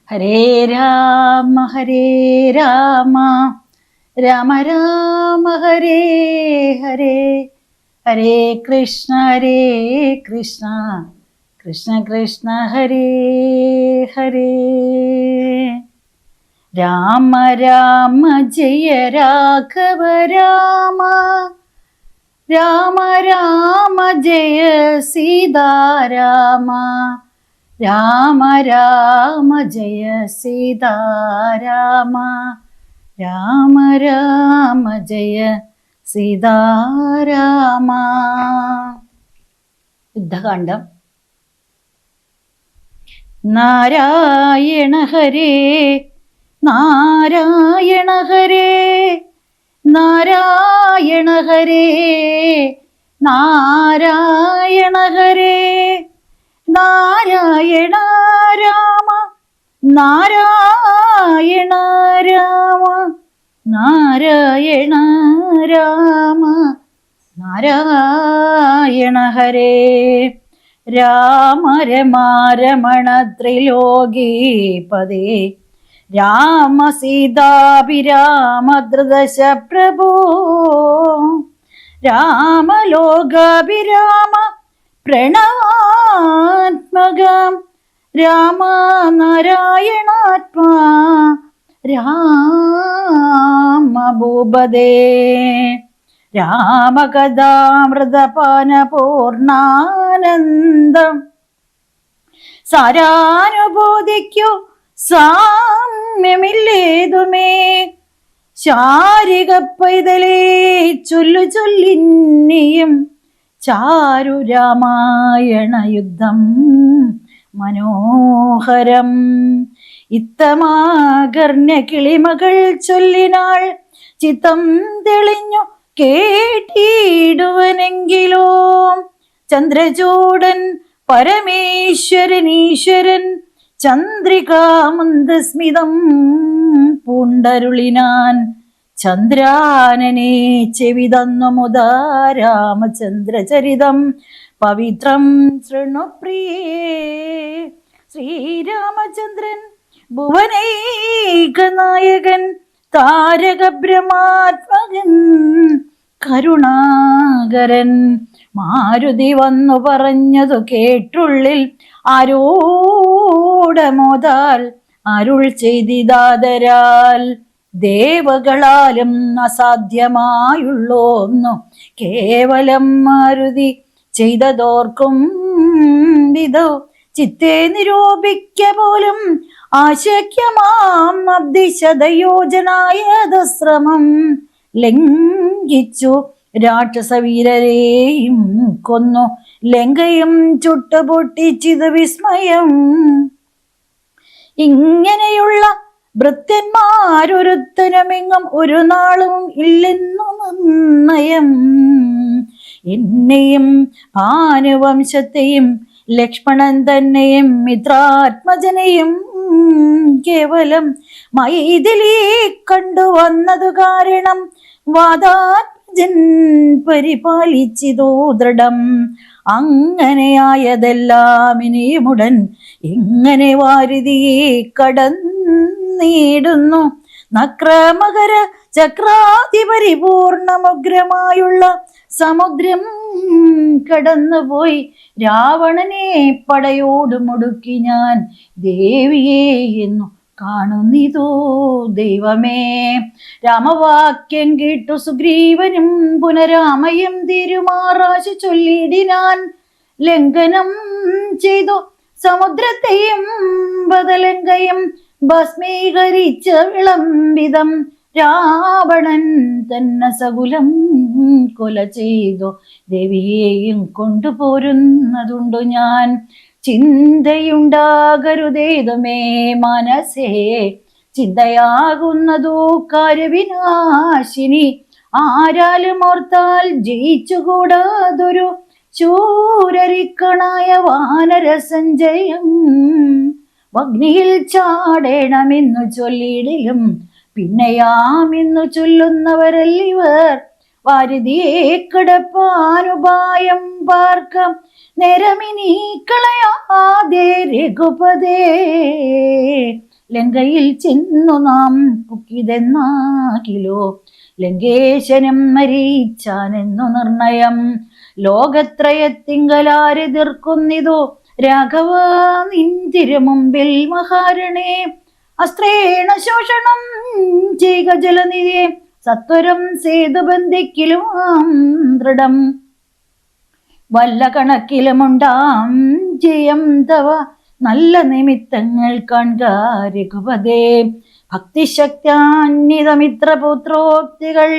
ഹരേ ഹരേ രാമ രാമ രാമ ഹരേ ഹരേ, ഹരേ കൃഷ്ണ കൃഷ്ണ കൃഷ്ണ ഹരേ ഹരേ. രാമ രാമ ജയ രാഘവ രാമ, രാമ രാമ ജയ സീതാരാമ, രാമ രാമ ജയ സീതാരാമ, രാമ രാമ ജയ സീതാരാമ. യുദ്ധകാണ്ഡം. നാരായണ ഹരേ നാരായണ ഹരേ, നാരായണ ഹരേ നാരായണ ഹരേ, നാരായണ രാമ നാരായണ രാമ, നാരായണ രാമ നാരായണ ഹരേ. രാമ രമാരമണ ത്രിലോകീപദേ, രാമ സീതാഭിരാമ ധൃതശ പ്രഭോ, രാമ ലോകാഭിരാമ പ്രണവാത്മകം, രാമ നാരായണാത്മാ രാമ ഭൂപദേ. രാമകഥാമൃതപാന പൂർണ്ണാനന്ദം സാരാനുഭൂതിക്കു സാമ്യമില്ലേതുമേ, ശാരിക പൈതലേ ചൊല്ലു ചൊല്ലിന്നിയും ചാരു രാമായണ യുദ്ധം മനോഹരം. ഇത്തമാകർണ്യ കിളിമകൾ ചൊല്ലിനാൾ ചിത്തം തെളിഞ്ഞു കേട്ടിടുവനെങ്കിലോ, ചന്ദ്രചൂടൻ പരമേശ്വരൻ ഈശ്വരൻ ചന്ദ്രികാമന്ദസ്മിതം പൂണ്ടരുളിനാൻ, ചന്ദ്രാനനെ ചെവിതന്നു മുതാ രാമചന്ദ്രചരിതം പവിത്രം ശൃണുപ്രിയേ. ശ്രീരാമചന്ദ്രൻ ഭുവനൈകനായകൻ താരക ബ്രഹ്മാത്മകൻ കരുണാകരൻ, മാരുതി വന്നു പറഞ്ഞതു കേട്ടുള്ളിൽ ആരോടമോദാൽ അരുൾ ചെയ്തിതാദരാൽ, ദേവകളാലും അസാധ്യമായുള്ളോന്നു കേവലം മാരുതി ചെയ്തതോർക്കും വിധോ, ചിത്തെ നിരൂപിക്ക പോലും ആശക്യമാം അബ്ദിശതയോജനായതശ്രമം ലംഘിച്ചു രാക്ഷസവീരരെയും കൊന്നു, ലങ്കയും ചുട്ടുപൊട്ടിച്ചിത് വിസ്മയം. ഇങ്ങനെയുള്ള ഭൃത്യന്മാരൊരുത്തനുമെങ്ങും ഒരു നാളും ഇല്ലെന്നു നിർണയം. എന്നെയും ഭാനുവംശത്തെയും ലക്ഷ്മണൻ തന്നെയും മിത്രാത്മജനെയും കേവലം മൈഥിലി കണ്ടുവന്നതു കാരണം വാദാത്മജൻ പരിപാലിച്ചിതോ ദൃഢം. അങ്ങനെയായതെല്ലാം ഇനിയുമുടൻ എങ്ങനെ വാരിതിയെ കടന്നിടുന്നു, നക്രമകര ചക്രാതിപരിപൂർണമുഗ്രമായുള്ള സമുദ്രം കടന്നുപോയി രാവണനെ പടയോട് മുടുക്കി ഞാൻ ദേവിയെ എന്നു കാണുന്നിതോ ദൈവമേ. രാമവാക്യം കേട്ടു സുഗ്രീവനും പുനരാമയം തീരുമാറാശ ചൊല്ലിടിനാൻ, ലംഘനം ചെയ്തു സമുദ്രത്തെയും ബദലങ്കയും ഭസ്മീകരിച്ച വിളംബിതം, രാവണൻ തന്നെ സകുലം കൊല ചെയ്തു ദേവിയെയും കൊണ്ടുപോരുന്നതുണ്ടു ഞാൻ. ചിന്തയുണ്ടാകരുതേതുമേ മനസ്സേ, ചിന്തയാകുന്നതോ കാര്യവിനാശിനി, ആരാലും ഓർത്താൽ ജയിച്ചുകൂടാതൊരു ശൂരരിക്കണായ വാനരസഞ്ജയം. അഗ്നിയിൽ ചാടേണമെന്നു ചൊല്ലിയിടിലും പിന്നെയാമെന്നു ചൊല്ലുന്നവരല്ലിവർ, വാരുതിയെ കിടപ്പാനുപായം പാർക്കം നേരമിനി കളയാതെ രഘുപതേ. ലങ്കയിൽ ചെന്നു നാം പുക്കിതെന്നാകിലോ ലങ്കേശനും മരീച്ചാനെന്നു നിർണയം. ലോകത്രയത്തിങ്കലാരെതിർക്കുന്നിതോ രാഘവ നിന്തിരു മുമ്പിൽ മഹാരണേ. അസ്ത്രേണ ശോഷണം ചെയ്ക ജലനിധിയെ സത്വരം സേതുബന്ധിക്കിലും ദൃഢം. വല്ല കണക്കിലുമുണ്ടാം ജയം തവ നല്ല നിമിത്തങ്ങൾ കാൺക രഘുപതേ. ഭക്തിശക്തിയാന്വിതമിത്രപുത്രോക്തികൾ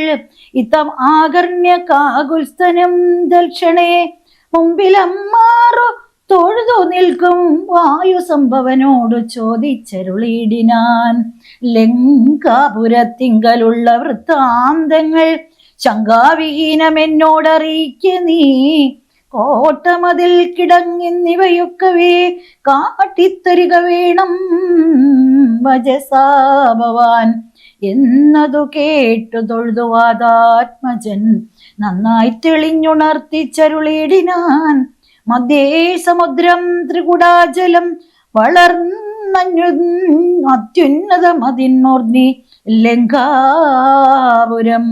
ഇത്തം ആകർണ്യ കാകുൽസ്ഥനം ദർശനേ. മുമ്പിലമ്മാറു തൊഴുതു നിൽക്കും വായു സംഭവനോട് ചോദിച്ചരുളിടിനാൻ. ലങ്കാപുരത്തിങ്കലുള്ള വൃത്താന്തങ്ങൾ ശങ്കാവിഹീനമെന്നോടറിയിക്ക നീ. കോട്ടമതിൽ കിടങ്ങിന്നിവയൊക്കവേ കാട്ടിത്തരിക വേണം വജസാ ഭവാൻ എന്നതു കേട്ടു തൊഴുതുവാദാത്മജൻ നന്നായി തെളിഞ്ഞുണർത്തിച്ചരുളിടിനാൻ. മധ്യേ സമുദ്രം ത്രികുടാചലം വളർന്നഞ്ഞു അത്യുന്നതമതിന്മൂർധ്നി ലങ്കാപുരം.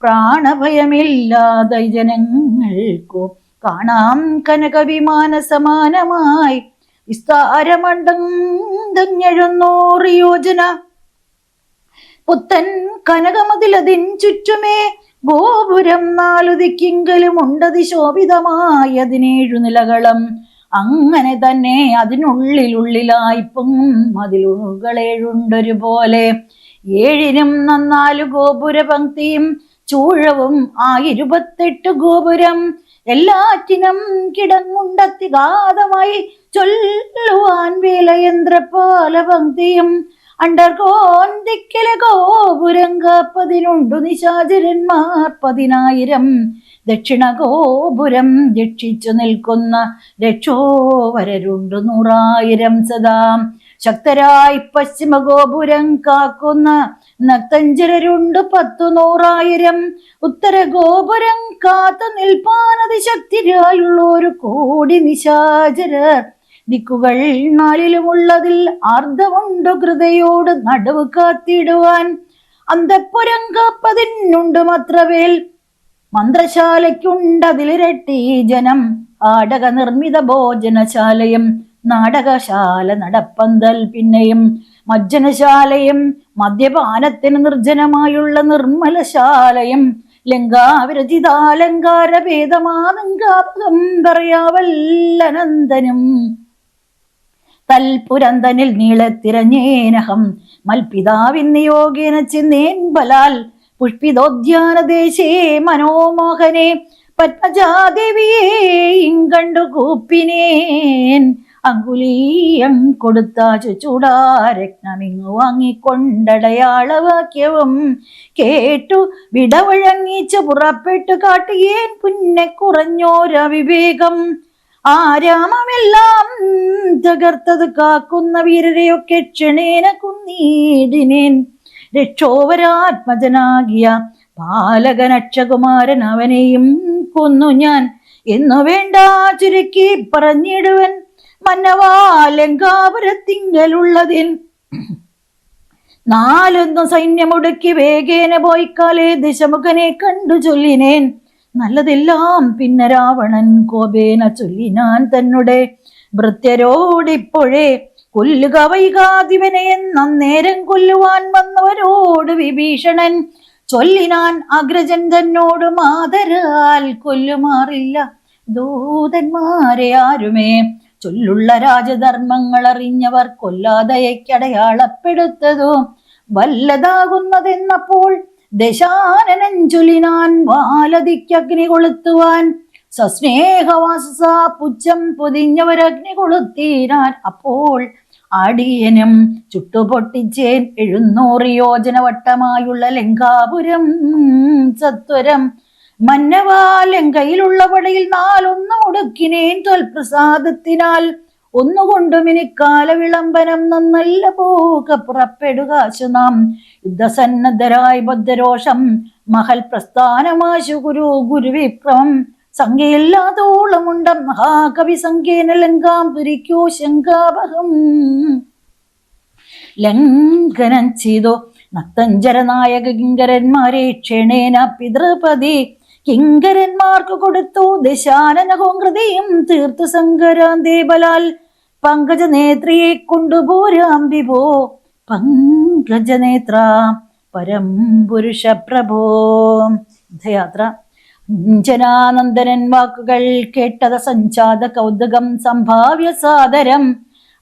പ്രാണഭയമില്ലാത ജനങ്ങൾക്കു കാണാം കനകവിമാന സമാനമായി വിസ്താരമണ്ടഞ്ഞെഴുന്നൂറ് യോജന. പുത്തൻ കനകമതിലതിൻ ചുറ്റുമേ ഗോപുരം 4 ദിക്കിങ്കലും ഉണ്ടതി ശോഭിതമായ 17 നിലകളും. അങ്ങനെ തന്നെ അതിനുള്ളിലായിപ്പും മതിലുകളേഴുണ്ടൊരുപോലെ. 7നും 4 ഗോപുര പങ്ക്തിയും ചൂഴവും 28 ഗോപുരം. എല്ലാറ്റിനും കിടങ്ങുണ്ടത്തിഘാതമായി ചൊല്ലുവാൻ വേലയന്ത്രപാല പങ്ക്തിയും. അണ്ടർകോന്തിക്കലെ ഗോപുരം കാപ്പതിനുണ്ടു നിശാചരന്മാർ 10,000. ദക്ഷിണ ഗോപുരം രക്ഷിച്ചു നിൽക്കുന്ന രക്ഷോവരരുണ്ടു 100,000 സദാ. ശക്തരായി പശ്ചിമ ഗോപുരം കാക്കുന്ന നക്തഞ്ചരരുണ്ട് 10,100,000. ഉത്തര ഗോപുരം കാത്തു നിൽപ്പാനതിശക്തിരായുള്ളൊരു 1,00,00,000 നിശാചരർ. ദിക്കുകൾ 4ലുമുള്ളതിൽ ആർദ്രമുണ്ടു ഹൃദയോട് നടുവ് കാത്തിടുവാൻ. അന്തഃപുരം കാപ്പതിനുണ്ട് മത്രവേൽ മന്ത്രശാലയ്ക്കുണ്ടതിലിരട്ടി ജനം. ആടക നിർമ്മിത ഭോജനശാലയും നാടകശാല നടപ്പന്തൽ പിന്നെയും മജ്ജനശാലയും മദ്യപാനത്തിന് നിർജ്ജനമായുള്ള നിർമ്മലശാലയും. ലങ്കാവിരചിതാലങ്കാര ഭേദമാലങ്കാപകം പറയാവല്ലനന്ദനും. തൽപുരന്തനിൽ നീളത്തിരഞ്ഞേനഹം മൽപിതാവിൻ നിയോഗേന ചെന്നേൻ ബലാൽ. പുഷ്പിതോദ്യാനദേശേ മനോമോഹനെ പത്മജാദേവിയെ ഇങ്കണ്ടു കൂപ്പിനേൻ. അങ്കുലീയം കൊടുത്താച്ചു ചൂടാരത്നമിങ്ങു വാങ്ങിക്കൊണ്ടടയാളവാക്യവും കേട്ടു വിടവഴങ്ങിച്ച് പുറപ്പെട്ടു കാട്ടിയേൻ പുന്നെ കുറഞ്ഞോരവിവേകം. ആരാമമെല്ലാം തകർത്തത് കാക്കുന്ന വീരരെയൊക്കെ ക്ഷണേന കുന്നീടിനേൻ. രക്ഷോവരാത്മജനാകിയ പാലകനക്ഷകുമാരൻ അവനെയും കൊന്നു ഞാൻ എന്നു വേണ്ട ചുരുക്കി പറഞ്ഞിടുവൻ. മന്നവാ ലങ്കാപുരത്തിങ്കലുള്ളതിൽ 4 സൈന്യമുടുക്കി വേഗേന പോയിക്കാലേ ദിശമുഖനെ കണ്ടു ചൊല്ലിനേൻ. നല്ലതെല്ലാം പിന്നെ രാവണൻ കോപേന ചൊല്ലിനാൻ തന്നുടെ ഭൃത്യരോടിപ്പോഴേ. കൊല്ലുക വൈകാതിവനെ എന്നേരം കൊല്ലുവാൻ വന്നവരോട് വിഭീഷണൻ ചൊല്ലിനാൻ. അഗ്രജൻ തന്നോട് മാതരാൽ കൊല്ലുമാറില്ല ദൂതന്മാരെ ആരുമേ. ചൊല്ലുള്ള രാജധർമ്മങ്ങൾ അറിഞ്ഞവർ കൊല്ലാതയക്കടയാളപ്പെടുത്തതു വല്ലതാകുന്നതെന്നപ്പോൾ ദശാനനൻ ചൊല്ലിനാൻ. വാലതിക്കഗ്നി കൊളുത്തുവാൻ സസ്നേഹവാസ പുച്ഛം പൊതിഞ്ഞവരഗ്നി കൊളുത്തീനാൻ. അപ്പോൾ അടിയനും ചുട്ടുപൊട്ടിച്ചേൻ 700 യോജന വട്ടമായുള്ള ലങ്കാപുരം സത്വരം. മന്നവാ ലങ്കയിലുള്ള പടയിൽ 4 മുടക്കിനേൻ ത്വൽപ്രസാദത്തിനാൽ. ഒന്നുകൊണ്ടും ഇനി കാലവിളംബനം നന്നല്ല പോക പുറപ്പെടുക നാം. യുദ്ധസന്നദ്ധരായി ബദ്ധരോഷം മഹൽ പ്രസ്ഥാനമാശു ഗുരുവിക്രമം. സംഖ്യയില്ലാതോളമുണ്ട മഹാകവി സംഖ്യേന ലങ്കാം തുരിക്കോ ശങ്കാപഹം. ലംഘനം ചെയ്തു. നക്തഞ്ചരനായക കിങ്കരന്മാരെ ക്ഷണേന പിതൃപതി കിങ്കരന്മാർക്ക് കൊടുത്തു. ദശാനനകവും ഹൃദയം തീർത്തു സങ്കരാന്തേ ബലാൽ പങ്കജനേത്രിയെ കൊണ്ടുപോരാം വിഭോ പങ്കജനേത്ര പരം പുരുഷ പ്രഭോ. യാത്ര അഞ്ജനാനന്ദനൻ വാക്കുകൾ കേട്ടത സഞ്ചാത കൗതുകം സംഭാവ്യ സാദരം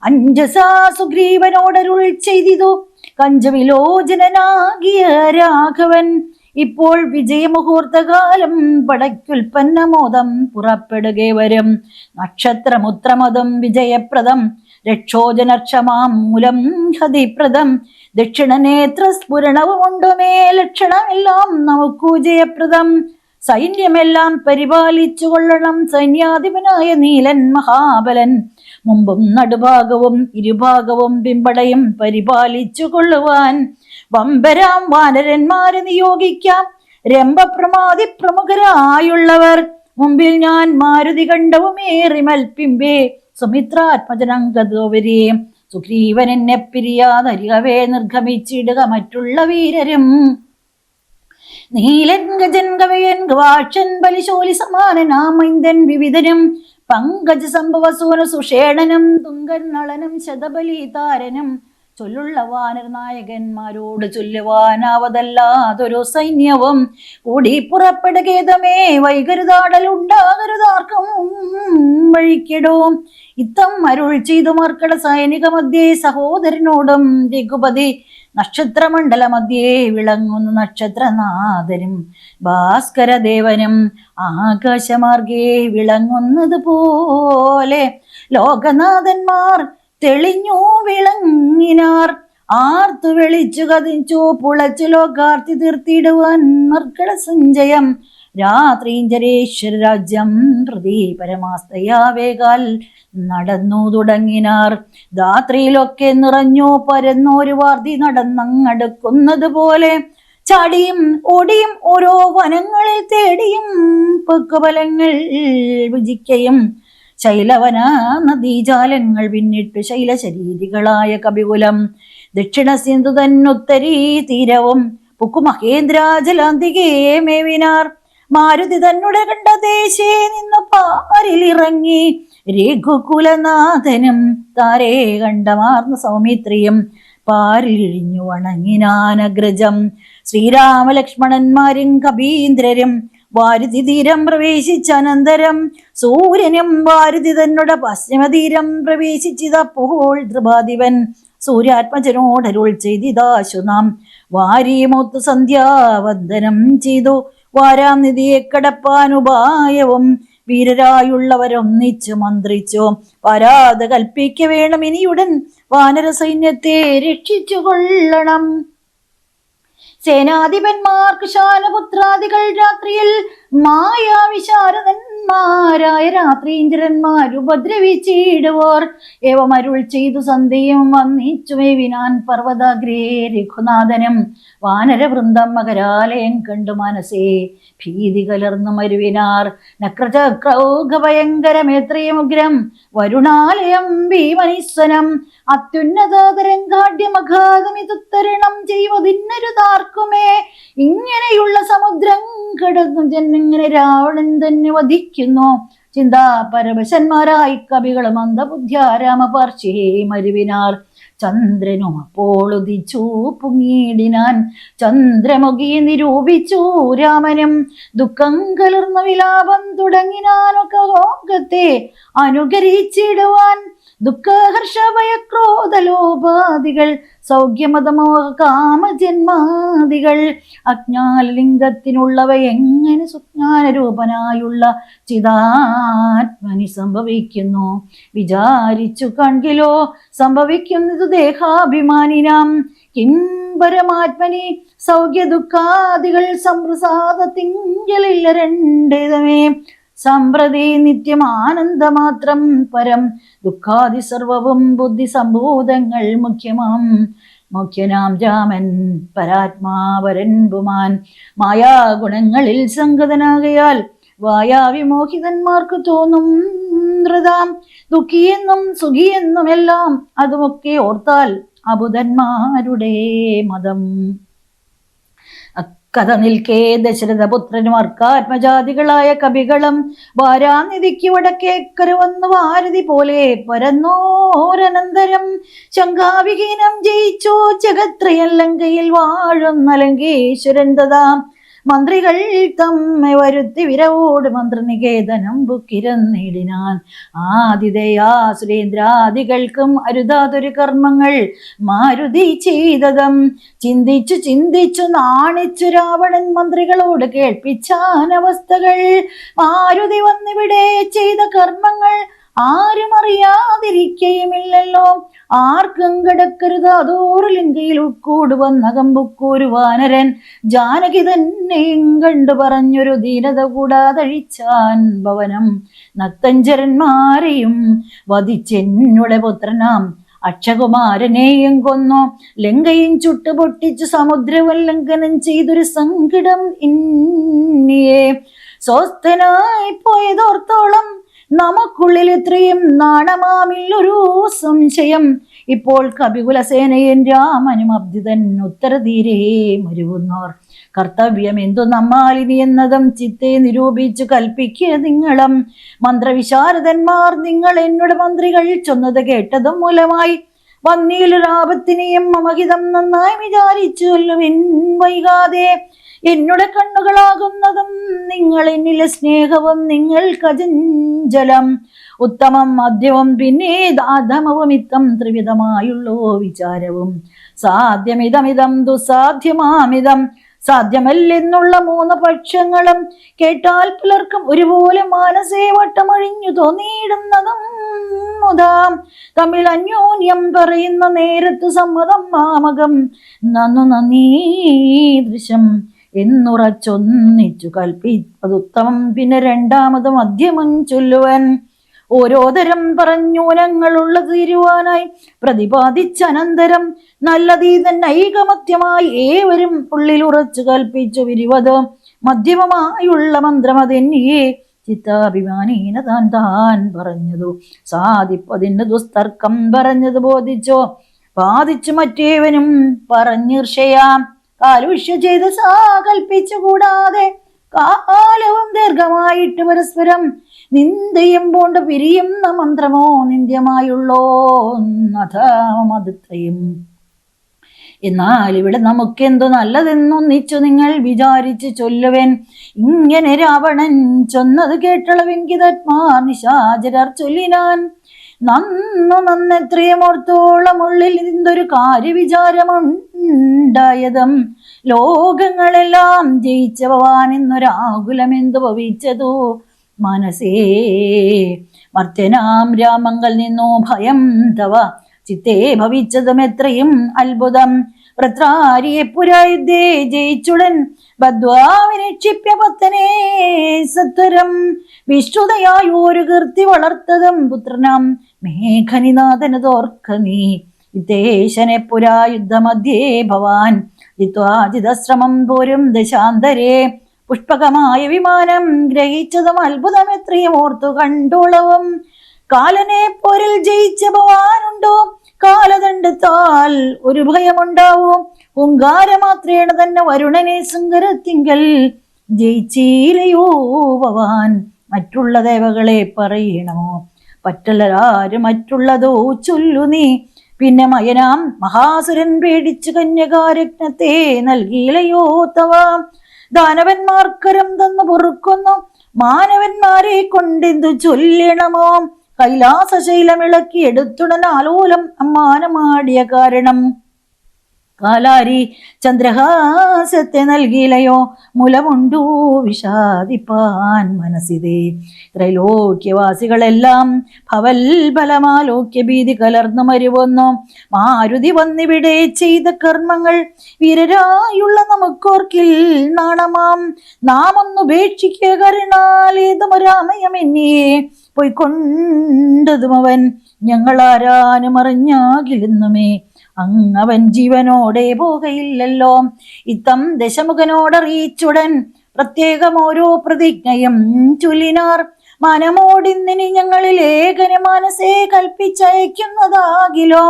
അഞ്ജസാ സുഗ്രീവനോടരുൾ ചെയ്തിതു. കഞ്ചവിലോചനാകിയ രാഘവൻ ഇപ്പോൾ വിജയമുഹൂർത്തകാലം പടയ്ക്കുൽപ്പന്നമോദം പുറപ്പെടുകെ വരും. നക്ഷത്രമുത്രമതം വിജയപ്രദം രക്ഷോജനക്ഷമാം മൂലം ഹതിപ്രദം ദക്ഷിണനേത്ര സ്ഫുരണവുമുണ്ടുമേ ലക്ഷണമെല്ലാം നമുക്കു ജയപ്രദം. സൈന്യമെല്ലാം പരിപാലിച്ചു കൊള്ളണം സൈന്യാധിപനായ നീലൻ മഹാബലൻ. മുമ്പും നടുഭാഗവും ഇരുഭാഗവും പിമ്പടയും പരിപാലിച്ചു കൊള്ളുവാൻ വമ്പരാം വാനരന്മാരെ നിയോഗിക്കാം. രംഭപ്രമാതി പ്രമുഖരായുള്ളവർ മുമ്പിൽ ഞാൻ മാരുതി കണ്ടവുമേറി മൽപ്പിമ്പേ സുമിത്രാത്മജനങ്കതോവരെ സുഗ്രീവൻ എന്നെ പിരിയാതരികവേ നിർഗമിച്ചിടുക മറ്റുള്ള വീരരും. നീലൻ ഗജൻ കവയൻ ഗവാക്ഷൻ ബലിശോലി സമാനനാമൈന്ദൻ വിവിധനും പങ്കജ സംഭവ സൂന സുഷേണനും തുങ്കൻ നളനും ശതബലി താരനും ചൊല്ലുള്ള വാനർ നായകന്മാരോട് ചൊല്ലുവാനാവതല്ലാതൊരു സൈന്യവും കൂടി പുറപ്പെടുകേതമേ വൈകരുതാടലുണ്ടാകരുതാർക്കും വഴിക്കിടും. ഇത്തം അരുൾ ചെയ്തു മർക്കട സൈനിക മധ്യേ സഹോദരനോടും രഘുപതി നക്ഷത്രമണ്ഡല മധ്യേ വിളങ്ങുന്ന നക്ഷത്രനാഥനും ഭാസ്കരദേവനും ആകാശമാർഗേ വിളങ്ങുന്നത് പോലെ ലോകനാഥന്മാർ തെളിഞ്ഞു വിളങ്ങിനാർ. ആർത്തു വെളിച്ചു കതിച്ചു പുളച്ചു ലോകാർത്തി തീർത്തിടുവാൻ മർക്കട സഞ്ചയം രാത്രീഞ്ചരേശ്വര രാജ്യം പ്രതി പരമാസ്തയാവേകാൽ നടന്നു തുടങ്ങിനാർ. രാത്രിയിലൊക്കെ നിറഞ്ഞു പരന്നോരു വാർത്തി നടന്നങ്ങടുക്കുന്നത് പോലെ ചാടിയും ഓടിയും ഓരോ വനങ്ങളിൽ തേടിയും പൊക്കബലങ്ങൾ വിജിക്കയും ശൈലവന നദീജാലങ്ങൾ പിന്നിട്ടു ശൈലശരീരികളായ കപികുലം ദക്ഷിണ സിന്ധു തന്നുത്തരീ തീരവും പുക്കുമഹേന്ദ്രാജലാന്തികേ മേവിനാർ. മാരുതി തന്നുടെ കണ്ട ദേശേ നിന്നു പാരിലിറങ്ങി രഘുകുലനാഥനും താരേ കണ്ടമാർന്ന സൗമിത്രിയും പാരിലിഴിഞ്ഞു വണങ്ങിനാനഗ്രജം. ശ്രീരാമലക്ഷ്മണന്മാരും കപീന്ദ്രരും വാരുതി തീരം പ്രവേശിച്ചനന്തരം സൂര്യനും വാരുതി തന്നുടെ പശ്ചിമതീരം പ്രവേശിച്ചതപ്പോൾ ധ്രുവാധിപൻ സൂര്യാത്മജനോടരുൾ ചെയ്തിതാശു നാം വാരിയുമൊത്തു സന്ധ്യാവന്ദനം ചെയ്തു. വാരാം നിധിയെ കടപ്പാനുപായവും വീരരായുള്ളവരൊന്നിച്ചു മന്ത്രിച്ചു. വരാത കൽപ്പിക്ക വേണം ഇനിയുടൻ വാനര സൈന്യത്തെ രക്ഷിച്ചു കൊള്ളണം. സേനാധിപന്മാർക്ക് ശാലപുത്രാദികൾ രാത്രിയിൽ മായാവിശാരദന്മാരായ രാത്രീന്ദ്രന്മാർ ഉപദ്രവിച്ചിടുവോർ ഏവമരുൾ ചെയ്തു സന്ധ്യയും വന്നിച്ചു മേവിനാൻ പർവ്വതാഗ്രേ രഘുനാഥനും. വാനരവൃന്ദം മകരാലയം കണ്ടു മനസ്സേ ഭീതി കലർന്നു മരുവിനാർ. നക്രചക്രൗഘഭയങ്കരമേത്രയമുഗ്രം വരുണാലയം ഭീമനിസ്വനം അത്യുന്നതരംഗാഢ്യമഘാതമിതുത്തരണം ചെയ്യുവതിന്നരുതാർക്കുമേ. ഇങ്ങനെയുള്ള സമുദ്രം കടന്നു ജന്നിങ്ങനെ രാവണൻ തന്നെ വധിക്കുന്നു. ചിന്താപരവശന്മാരായി കവികൾ മന്ദബുദ്ധ്യാരാമപാർശ്വേ മരുവിനാർ. ചന്ദ്രനും അപ്പോൾ ഉദിച്ചു പൊങ്ങിയിടിനാൻ ചന്ദ്രമുഖി നിരൂപിച്ചു രാമനും. ദുഃഖം കലർന്ന വിലാപം തുടങ്ങിനാനൊക്കെ ലോകത്തെ അനുകരിച്ചിടുവാൻ. ദുഃഖഹർഷഭയക്രോധലോപാദികൾ സൗഖ്യമതമോഹ കാമജന്മാദികൾ അജ്ഞാനലിംഗത്തിനുള്ളവ എങ്ങനെ സുജ്ഞാനരൂപനായുള്ള ചിതാത്മനി സംഭവിക്കുന്നു. വിചാരിച്ചു കണ്ടിലോ സംഭവിക്കുന്നത് ദേഹാഭിമാനിനാം. കിം പരമാത്മനി സൗഖ്യ ദുഃഖാദികൾ സംപ്രസാദത്തിങ്കലില്ല രണ്ടേതമേ. സമ്പ്രതി നിത്യം ആനന്ദമാത്രം പരം ദുഃഖാദി സർവവും ബുദ്ധി സംഭൂതങ്ങൾ മുഖ്യമാം. മുഖ്യനാം രാമൻ പരാത്മാവരൻ പുമാൻ മായാഗുണങ്ങളിൽ സംഗതനാകയാൽ വായാവിമോഹിതന്മാർക്ക് തോന്നും ധൃതാം. ദുഃഖിയെന്നും സുഖിയെന്നുമെല്ലാം അതുമൊക്കെ ഓർത്താൽ അബുധന്മാരുടെ മതം. കഥ നിൽക്കേ ദശരഥപുത്രനും അർക്കാത്മജാതികളായ കവികളും വാരാനിധിക്ക് വടക്കേക്കര വന്നു വാരധി പോലെ പരന്നോരനന്തരം ശങ്കാവിഹീനം ജയിച്ചോ ജഗത്രയൻ ലങ്കയിൽ വാഴുന്ന ലങ്കേശ്വരൻ തഥാ മന്ത്രികൾ തമ്മെ വരുത്തി വിരവോട് മന്ത്രനികേതനം ബുക്കിരന്നിടിനാൻ. ആതിഥേയാ സുരേന്ദ്രാദികൾക്കും അരുതാതൊരു കർമ്മങ്ങൾ മാരുതി ചെയ്തതും ചിന്തിച്ചു ചിന്തിച്ചു നാണിച്ചു രാവണൻ മന്ത്രികളോട് കേൾപ്പിച്ചാൻ അവസ്ഥകൾ. മാരുതി വന്നിവിടെ ചെയ്ത കർമ്മങ്ങൾ ആരും അറിയാതിരിക്കുകയുമില്ലല്ലോ. ആർക്കും കിടക്കരുത് അതോറ് ലങ്കയിൽ ഉക്കൂട് വന്നകമ്പുക്കൂരു വാനരൻ ജാനകി തന്നെയും കണ്ടു പറഞ്ഞൊരു ദീനത കൂടാതഴിച്ചാൻ ഭവനം. നക്തഞ്ചരന്മാരെയും വധിച്ചെന്നുടെ പുത്രനാം അക്ഷകുമാരനെയും കൊന്നു. ലങ്കയും ചുട്ടുപൊട്ടിച്ചു സമുദ്രവല്ലംഘനം ചെയ്തൊരു സങ്കടം ഇന്നിയെ സ്വസ്ഥനായി പോയതോർത്തോളം നമുക്കുള്ളിൽ ഇത്രയും നാണമാമില്ലൊരു സംശയം. ഇപ്പോൾ കപികുലസേനയും രാമനും അബ്ദിതൻ ഉത്തരതീരേ മരുവുന്നോർ. കർത്തവ്യം എന്തു നമ്മാലിനി എന്നതും ചിത്തെ നിരൂപിച്ചു കൽപ്പിക്കുക നിങ്ങളും. മന്ത്രവിശാരദന്മാർ നിങ്ങൾ എന്നോട് മന്ത്രികൾ ചൊന്നത് കേട്ടതും മൂലമായി വന്നീലൊരാപത്തിനെയും മമഹിതം നന്നായി വിചാരിച്ചു കൊല്ലുവിൻ വൈകാതെ. എന്നോട് കണ്ണുകളാകുന്നതും നിങ്ങൾ എന്നിലെ സ്നേഹവും നിങ്ങൾ കജഞ്ചലം ഉത്തമം മധ്യവും പിന്നെ അധമവും ഇത്തം ത്രിവിധമായുള്ളോ വിചാരവും. സാധ്യമിതമിതം ദുസാധ്യമാമിതം സാധ്യമല്ലെന്നുള്ള മൂന്ന് പക്ഷങ്ങളും കേട്ടാൽ പലർക്കും ഒരുപോലെ മാനസേ വട്ടമഴിഞ്ഞു തോന്നിയിടുന്നതും മുതാം തമ്മിൽ അന്യോന്യം പറയുന്ന നേരത്തു സമ്മതം മാമകം നന്നു നന്ദീ ദൃശം എന്നുറച്ചൊന്നിച്ചു കൽപ്പിപ്പതുത്തമം. പിന്നെ രണ്ടാമത് മധ്യമം ചൊല്ലുവൻ. ഓരോ തരം പറഞ്ഞൂനങ്ങളുള്ള തീരുവാനായി പ്രതിപാദിച്ചനന്തരം നല്ലതീ തന്നെ ഐകമത്യമായി ഏവരും ഉള്ളിൽ ഉറച്ചു കൽപ്പിച്ചു വിരിവത് മധ്യമമായുള്ള മന്ത്രം അതെന്നിയെ ചിത്താഭിമാനീന താൻ താൻ പറഞ്ഞതു സാധിപ്പതിന് ദുസ്തർക്കം പറഞ്ഞത് ബോധിച്ചോ ബാധിച്ചു മറ്റേവനും പറഞ്ഞീർഷയാം. കാലുഷ്യ ചെയ്ത് സാകൽപ്പിച്ചു കൂടാതെ കാലവും ദീർഘമായിട്ട് പരസ്പരം നിന്ദയും പോണ്ട് പിരിയുന്ന മന്ത്രമോ നിന്ദ്യമായുള്ളോ നഥമതത്രയും. എന്നാൽ ഇവിടെ നമുക്കെന്തു നല്ലതെന്നൊന്നിച്ചു നിങ്ങൾ വിചാരിച്ചു ചൊല്ലുവൻ. ഇങ്ങനെ രാവണൻ ചൊന്നത് കേട്ടളവെങ്കിതന്മാർ നിശാചരർ ചൊല്ലിനാൻ. നന്നെത്രയുമോർത്തോളം ഉള്ളിൽ എന്തൊരു കാര്യവിചാരമുണ്ടായതും ലോകങ്ങളെല്ലാം ജയിച്ച ഭവാൻ എന്നൊരാകുലമെന്തു ഭവിച്ചതു മനസ്സേ. മർത്യനാം രാമങ്കൽ നിന്നു ഭയം തവ ചിത്തേ ഭവിച്ചതും എത്രയും അത്ഭുതം. വൃത്രാരിയെ പുരായുദ്ധേ ജയിച്ചുടൻ ബദ്വാവിനിക്ഷിപ്യ പത്തനെ സത്വരം വിശ്രുതയായി ഒരു കീർത്തി വളർത്തതും പുത്രനാം മേഘനിനാഥന് തോർക്ക നീ. ഇതേശനെ പുരായുദ്ധമധ്യേ ഭവാൻ ജിത്വാജിതശ്രമം പോരും ദശാന്തരേ. പുഷ്പകമായ വിമാനം ഗ്രഹിച്ചതും അത്ഭുതം എത്രയും ഓർത്തു കണ്ടോളവും. കാലനെ പോരിൽ ജയിച്ച ഭവാനുണ്ടോ കാലദണ്ഡത്താൽ ഒരു ഭയമുണ്ടാവും. ഹുങ്കാരമാത്രേണ തന്നെ വരുണനെ സങ്കരത്തിങ്കൽ ജയിച്ചീലയോ ഭവാൻ. മറ്റുള്ള ദേവകളെ പറയണമോ പറ്റലാര് മറ്റുള്ളതോ ചൊല്ലു നീ. പിന്നെ മയനാം മഹാസുരൻ പേടിച്ചു കന്യകാരത്നത്തെ നൽകിയിലയോ തവ. ദാനവന്മാർക്കരം തന്നു പൊറുക്കുന്നു മാനവന്മാരെ കൊണ്ടെന്തു ചൊല്ലണമോ. കൈലാസശൈലമിളക്കി എടുത്തുടൻ ആലോലം അമ്മാനമാടിയ കാരണം കാലാരി ചന്ദ്രഹാസത്തെ നൽകിയിലയോ. മുലമുണ്ടു വിഷാദിപ്പാൻ മനസ്സിതേ. ത്രൈലോക്യവാസികളെല്ലാം ഭവൽബലമാലോക്യ ഭീതി കലർന്നു മരുവന്നു. മാരുതി വന്നിവിടെ ചെയ്ത കർമ്മങ്ങൾ വീരരായുള്ള നമുക്കോർക്കിൽ നാണമാം. നാം ഒന്നുപേക്ഷിക്കുക കരുണാലേതുമൊരാമയമെന്നിയെ പോയിക്കൊണ്ടതും അവൻ ഞങ്ങളാരാനും അറിഞ്ഞാകില്ലെന്നുമേ അങ്ങവൻ ജീവനോടെ പോകയില്ലല്ലോ. ഇത്തം ദശമുഖനോടറിയിച്ചുടൻ പ്രത്യേകം ഓരോ പ്രതിജ്ഞയും ചൊല്ലിനാർ. മനമോടിന്നിനി ഞങ്ങളിൽ ഏകന മനസ്സേ കൽപ്പിച്ചയക്കുന്നതാകിലോ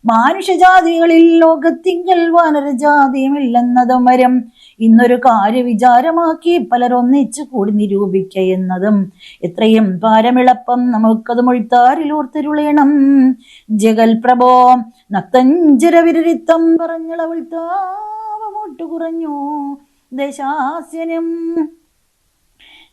മാനുഷജാതികളിൽ ലോകത്തിങ്കൽ വാനരജാതിയുമില്ലെന്നതും വരും. ഇന്നൊരു കാര്യവിചാരമാക്കി പലരൊന്നിച്ചു കൂടി നിരൂപിക്ക എന്നതും എത്രയും പാരമിളപ്പം നമുക്കത് മൊഴിത്താരിൽ ഓർത്തിരുളേണം. ജഗൽ പ്രഭോ നക്തഞ്ചരവിരരിത്തം പറഞ്ഞളവൾ താവമൊട്ടു കുറഞ്ഞു ദശാസ്യനും.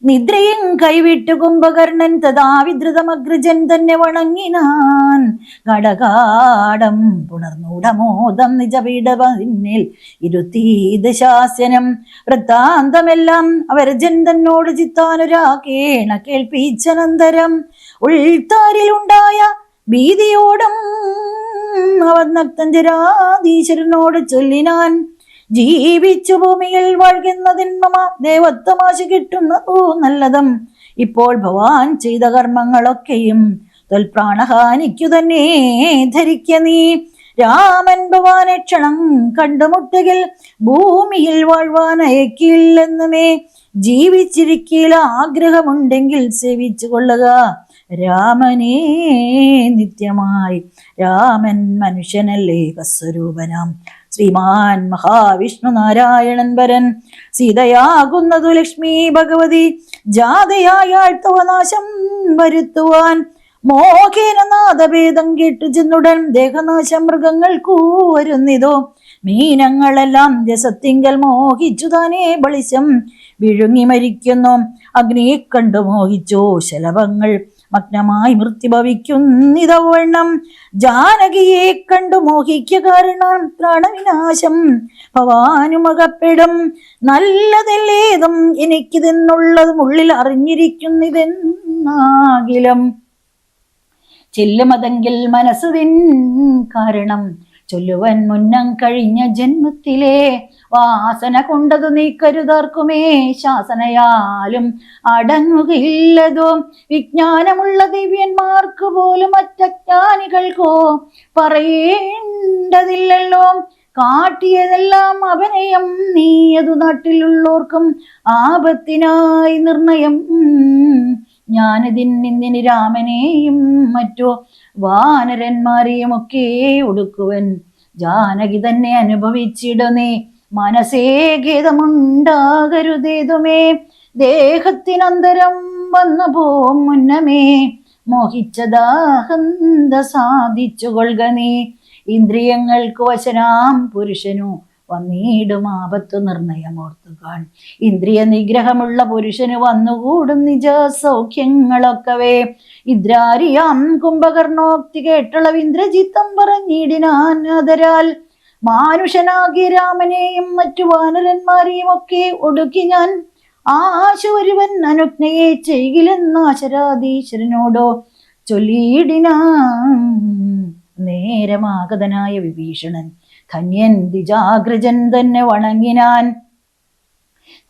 നിദ്രയും കൈവിട്ടു കുംഭകർണൻ തഥാവിദ്രുതമഗ്രജൻ തന്നെ വണങ്ങിനാൻ. ഘടകാടം പുണർന്നൂടമോദം നിജപീഠപിന്നിൽ ഇരുത്തി ദശാസ്യനം. വൃത്താന്തമെല്ലാം അവരജൻ തന്നോട് ചിത്താനുരാഗേണ കേൾപ്പിച്ചനന്തരം ഉൾത്താരിലുണ്ടായ ഭീതിയോടും അവൻ നക്തഞ്ചരാധീശ്വരനോട് ചൊല്ലിനാൻ. ജീവിച്ചു ഭൂമിയിൽ വഴുകുന്നതിന്മ ദേവത്വമാശ കിട്ടുന്നതോ നല്ലതും. ഇപ്പോൾ ഭവാൻ ചെയ്ത കർമ്മങ്ങളൊക്കെയും തൊൽപ്രാണഹാനിക്കു തന്നെ ധരിക്ക നീ. രാമൻ ഭവാനെ ക്ഷണം കണ്ടുമുട്ടുകിൽ ഭൂമിയിൽ വാഴ്വാൻ അയക്കില്ലെന്നുമേ. ജീവിച്ചിരിക്കൽ ആഗ്രഹമുണ്ടെങ്കിൽ സേവിച്ചു കൊള്ളുക രാമനേ നിത്യമായി. രാമൻ മനുഷ്യനല്ലേ കസ്വരൂപനാം ശ്രീമാൻ മഹാവിഷ്ണു നാരായണൻ വരൻ. സീതയാകുന്നതു ലക്ഷ്മി ഭഗവതി ജാതയായാൾ തവ നാശം വരുത്തുവാൻ. മോഹേന നാദഭേദം കേട്ടു ചെന്നുടൻ ദേഹനാശം മൃഗങ്ങൾക്കൂ വരുന്നിതോ. മീനങ്ങളെല്ലാം രസത്തിങ്കൽ മോഹിച്ചു താനേ ബളിശം വിഴുങ്ങി മരിക്കുന്നു. അഗ്നിയെ കണ്ടു മോഹിച്ചോ ശലഭങ്ങൾ മഗ്നമായി മൃത്യുഭവിക്കുന്നിതവണ്ണം. ജാനകിയെ കണ്ടു മോഹിക്ക കാരണം പ്രാണവിനാശം ഭവാനുമകപ്പെടും. നല്ലതല്ലേതും എനിക്കിതെന്നുള്ളതും ഉള്ളിൽ അറിഞ്ഞിരിക്കുന്നിതെന്നാകിലും ചെല്ലുമതെങ്കിൽ മനസ്സുതിൻ കാരണം ചൊല്ലുവൻ മുന്നം കഴിഞ്ഞ ജന്മത്തിലെ വാസന കൊണ്ടതു നീക്കരുതാർക്കുമേ ശാസനയാലും അടങ്ങുകയില്ലതോ. വിജ്ഞാനമുള്ള ദിവ്യന്മാർക്ക് പോലും മറ്റജ്ഞാനികൾക്കോ പറയേണ്ടതില്ലല്ലോ. കാട്ടിയതെല്ലാം അഭിനയം നീയതു നാട്ടിലുള്ളോർക്കും ആപത്തിനായി നിർണയം. ഞാനിതിന് രാമനെയും മറ്റോ വാനരന്മാരെയും ഒക്കെ ഒടുക്കുവൻ. ജാനകി തന്നെ അനുഭവിച്ചിടുന്നേ മനസ്സേ ഖേദമുണ്ടാകരുതേതുമേ. ദേഹത്തിനന്തരം വന്നു പോം മുന്നമേ മോഹിച്ചദാഹന്ത സാധിച്ചു കൊള്ളുക നീ. ഇന്ദ്രിയങ്ങൾക്ക് വശനാം പുരുഷനു വന്നിടും ആപത്തു നിർണയമോർത്തുകാൺ. ഇന്ദ്രിയ നിഗ്രഹമുള്ള പുരുഷന് വന്നുകൂടും നിജ സൗഖ്യങ്ങളൊക്കവേ. ഇന്ദ്രാരിയാം കുംഭകർണോക്തി കേട്ടളവ് ഇന്ദ്രജിത്തം പറഞ്ഞിടിനാൻ ആദരാൽ. മാനുഷനാകിയ രാമനെയും മറ്റു വാനരന്മാരെയും ഒക്കെ ഒടുക്കി ഞാൻ ആശുവരുവൻ അനുജ്ഞയെ ചെയ്യില്ലെന്നാശരാധീശ്വരനോടോ ചൊല്ലിയിടിനാൻ. നേരമാഗതനായ വിഭീഷണൻ ധന്യൻ ദിജാഗ്രജൻ തന്നെ വണങ്ങിനാൻ.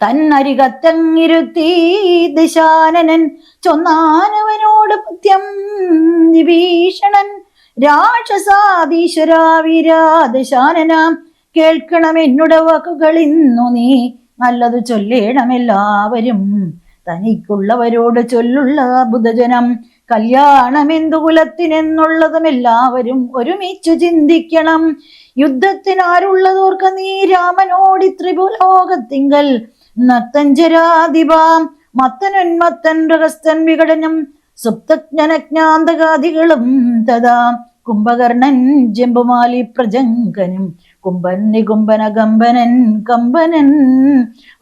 തന്നരികത്തങ്ങിരുത്തി ദിശാനനൻ ചൊന്നാനവനോട് പത്യം വിഭീഷണൻ. രാക്ഷസാധീശ്വരാ വീരാദശാനനാം കേൾക്കണം എന്നുടെ വാക്കുകൾ ഇന്നു നീ. നല്ലതു ചൊല്ലേണമെല്ലാവരും തനിക്കുള്ളവരോട് ചൊല്ലുള്ള ബുധജനം. കല്യാണമെന്തു കുലത്തിനെന്നുള്ളതും എല്ലാവരും ഒരുമിച്ചു ചിന്തിക്കണം. യുദ്ധത്തിനാരുള്ളതോർക്ക നീ രാമനോടി ത്രിപുലോകത്തിങ്കൽ. നക്തഞ്ചരാധിപാം മത്തനുന്മത്തൻ രഹസ്തൻ വിഘടനം സുപ്തജ്ഞനജ്ഞാന്തകാദികളും തഥാ. കുംഭകർണൻ ജംബുമാലി പ്രജങ്കനും കുംഭൻ നികുംഭനകമ്പനൻ കമ്പനൻ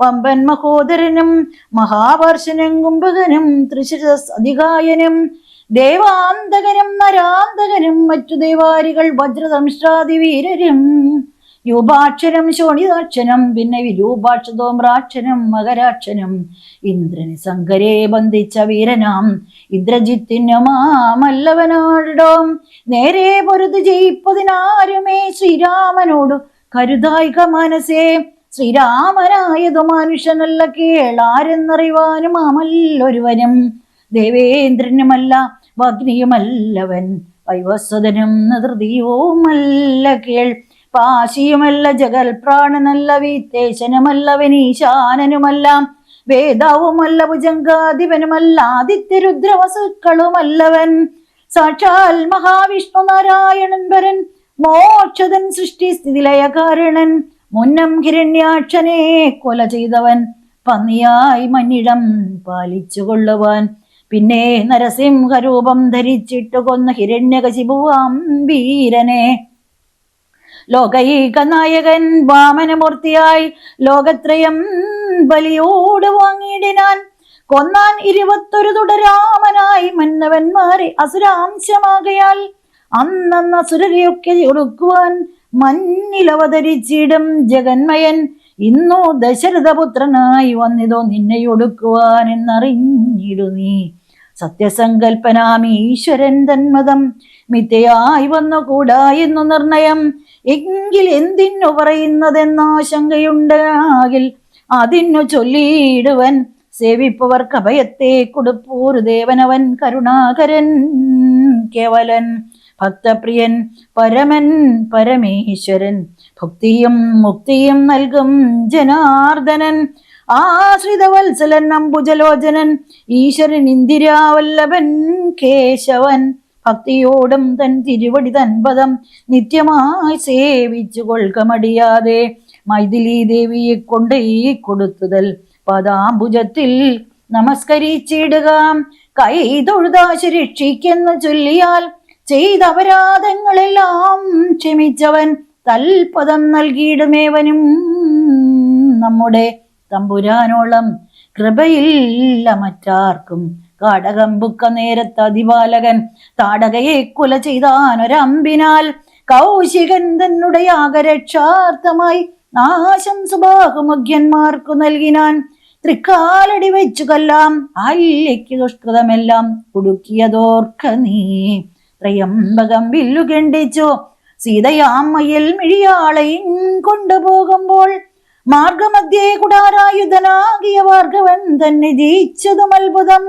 വമ്പൻ മഹോദരനും മഹാവർഷനും കുംഭകനും ത്രിശിരസ് അധികായനും ദേവാന്തകനും നരാന്തകനും മറ്റു ദേവാരികൾ വജ്രദംഷ്ട്രാദി വീരരും. യൂപാക്ഷനും ശോണിതാക്ഷനും പിന്നെ വിരൂപാക്ഷതോമ്രാക്ഷനും മകരാക്ഷനും ഇന്ദ്രന് ശങ്കരെ ബന്ധിച്ച വീരനാം ഇന്ദ്രജിത്തിനുമാമല്ലവനാടോ. നേരെ പൊരുതു ജയിപ്പതിനാരുമേ ശ്രീരാമനോട് കരുതായിക മനസ്സേ. ശ്രീരാമനായതു മനുഷ്യനല്ല കേളാരെന്നറിവാനും ആമല്ലൊരുവനും. ദേവേന്ദ്രനുമല്ല വഗ്നിയുമല്ലവൻ വൈവസ്വതനും ധൃതിയുമല്ല കേൾ. പാശിയുമല്ല ജഗൽ പ്രാണനല്ല വീത്തേശനുമല്ല വിനീശാനനുമല്ല വേദാവുമല്ല ഭുജങ്കാധിപനുമല്ല ആദിത്യരുദ്രവസുക്കളുമല്ലവൻ. സാക്ഷാൽ മഹാവിഷ്ണു നാരായണൻ വരൻ മോക്ഷതൻ സൃഷ്ടി സ്ഥിതിലയ കാരണൻ, മുന്നം ഹിരണ്യാക്ഷനെ കൊല ചെയ്തവൻ, പന്നിയായി മന്നിടം പാലിച്ചു കൊള്ളുവാൻ, പിന്നെ നരസിംഹരൂപം ധരിച്ചിട്ടു കൊന്ന ഹിരണ്യകശിപുവാം വീരനെ. ലോകൈക നായകൻ വാമനമൂർത്തിയായി ലോകത്രയം ബലിയോട് വാങ്ങിയിടിനാൻ, കൊന്നാൻ 21 തുടരാമനായി മന്നവന്മാരെ അസുരാംശമാകയാൽ, അന്നന്ന് അസുരരെയൊക്കെ ഒടുക്കുവാൻ മഞ്ഞിലവതരിച്ചിടും ജഗന്മയൻ, ഇന്നു ദശരഥപുത്രനായി വന്നിതോ നിന്നെ ഒടുക്കുവാൻ എന്നറിഞ്ഞിടു നീ. സത്യസങ്കൽപ്പനാം ഈശ്വരൻ തന്മതം മിഥ്യയായി വന്നുകൂടാ എന്നു നിർണയം, എങ്കിൽ എന്തിനു പറയുന്നതെന്നാശങ്കയുണ്ടാകിൽ അതിനു ചൊല്ലിയിടുവൻ. സേവിപ്പവർക്ക് അഭയത്തെ കൊടുപ്പൂരു ദേവനവൻ, കരുണാകരൻ കേവലൻ, ഭക്തപ്രിയൻ, പരമൻ പരമേശ്വരൻ, ഭക്തിയും മുക്തിയും നൽകും ജനാർദ്ദനൻ, ആശ്രിതവത്സലൻ അംബുജലോചനൻ, ഈശ്വരൻ ഇന്ദിരാവല്ലഭൻ കേശവൻ, ഭക്തിയോടും തൻ തിരുവടി തൻപദം നിത്യമായി സേവിച്ചു കൊൾക്കമടിയാതെ, മൈഥിലി ദേവിയെ കൊണ്ടേ കൊടുത്തുതൽ പദാംബുജത്തിൽ നമസ്കരിച്ചിടുക. കൈ തൊഴുതാശ രക്ഷിക്കെന്ന് ചൊല്ലിയാൽ ചെയ്ത അപരാധങ്ങളെല്ലാം ക്ഷമിച്ചവൻ, തൽപദം നൽകിയിടുമേവനും നമ്മുടെ തമ്പുരാനോളം കൃപയില്ല മറ്റാർക്കും. കാടകം ബുക്ക നേരത്ത് അതിപാലകൻ താടകയെ കൊല ചെയ്താനൊരമ്പിനാൽ, കൗശികൻ തന്നുടെ യാഗരക്ഷാർത്ഥമായി നാശം സുബാഹുമുഖ്യന്മാർക്കു നൽകിനാൻ. തൃക്കാലടി വെച്ചു കൊല്ലാം അല്യയ്ക്ക് ദുഷ്കൃതമെല്ലാം കുടുക്കിയതോർക്ക നീ. ത്രയംബകം വില്ലു ഖണ്ഡിച്ചു സീതയാമ്മയിൽ മിഴിയാളെയും കൊണ്ടുപോകുമ്പോൾ, മാർഗമധ്യേ കുടാരായുധനാകിയ ഭാർഗവൻ തന്നെ ജയിച്ചതും അത്ഭുതം.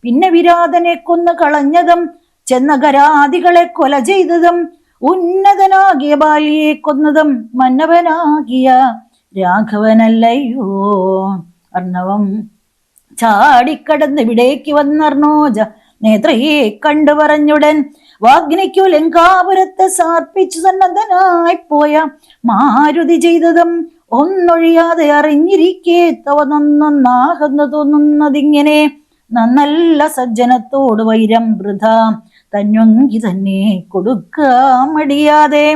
പിന്നെ വിരാതനെ കൊന്നു കളഞ്ഞതും ചെന്നകരാദികളെ കൊല ചെയ്തതും, ഉന്നതനാകിയ ബാലിയെ കൊന്നതും മന്നവനാകിയ രാഘവനല്ലയോ. അർണവം ചാടിക്കടന്ന് ഇവിടേക്ക് വന്നർണോജ നേത്രയെ കണ്ടു പറഞ്ഞുടൻ, വാഗ്നിക്കു ലങ്കാപുരത്തെ സാർപ്പിച്ചു സന്നദ്ധനായി പോയ മാരുതി ചെയ്തതും ഒന്നൊഴിയാതെ അറിഞ്ഞിരിക്കേ തവ നന്നൊന്നാകുന്നു തോന്നുന്നതിങ്ങനെ. നന്നല്ല സജ്ജനത്തോട് വൈരം വൃഥ തന്വങ്കി തന്നെ കൊടുക്കാം മടിയാതെ.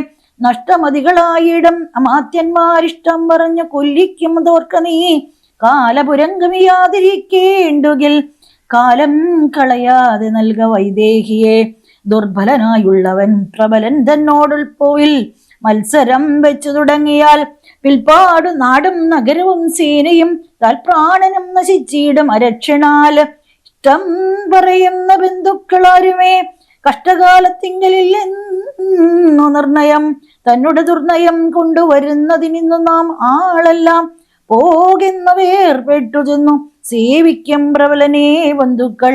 നഷ്ടമതികളായിടം അമാത്യന്മാരിഷ്ടം പറഞ്ഞു കൊല്ലിക്കും തോർക്ക നീ. കാലപുരംഗമിയാതിരിക്കേണ്ടുകിൽ കാലം കളയാതെ നൽക വൈദേഹിയെ. ദുർബലനായുള്ളവൻ പ്രബലൻ തന്നോടുൾപ്പോയിൽ മത്സരം വെച്ചു തുടങ്ങിയാൽ, പിൽപ്പാടു നാടും നഗരവും സേനയും തൽപ്രാണനും നശിച്ചിടും അരക്ഷണാൽ. ഇഷ്ടം പറയുന്ന ബന്ധുക്കളാരുമേ കഷ്ടകാലത്തിങ്കലില്ലെന്നു നിർണയം. തന്നുടെ ദുർനയം കൊണ്ടുവരുന്നതിനിന്നു നാം ആളെല്ലാം പോകുന്ന വേർപെട്ടു ചെന്നു സേവിക്കും പ്രബലനേ ബന്ധുക്കൾ.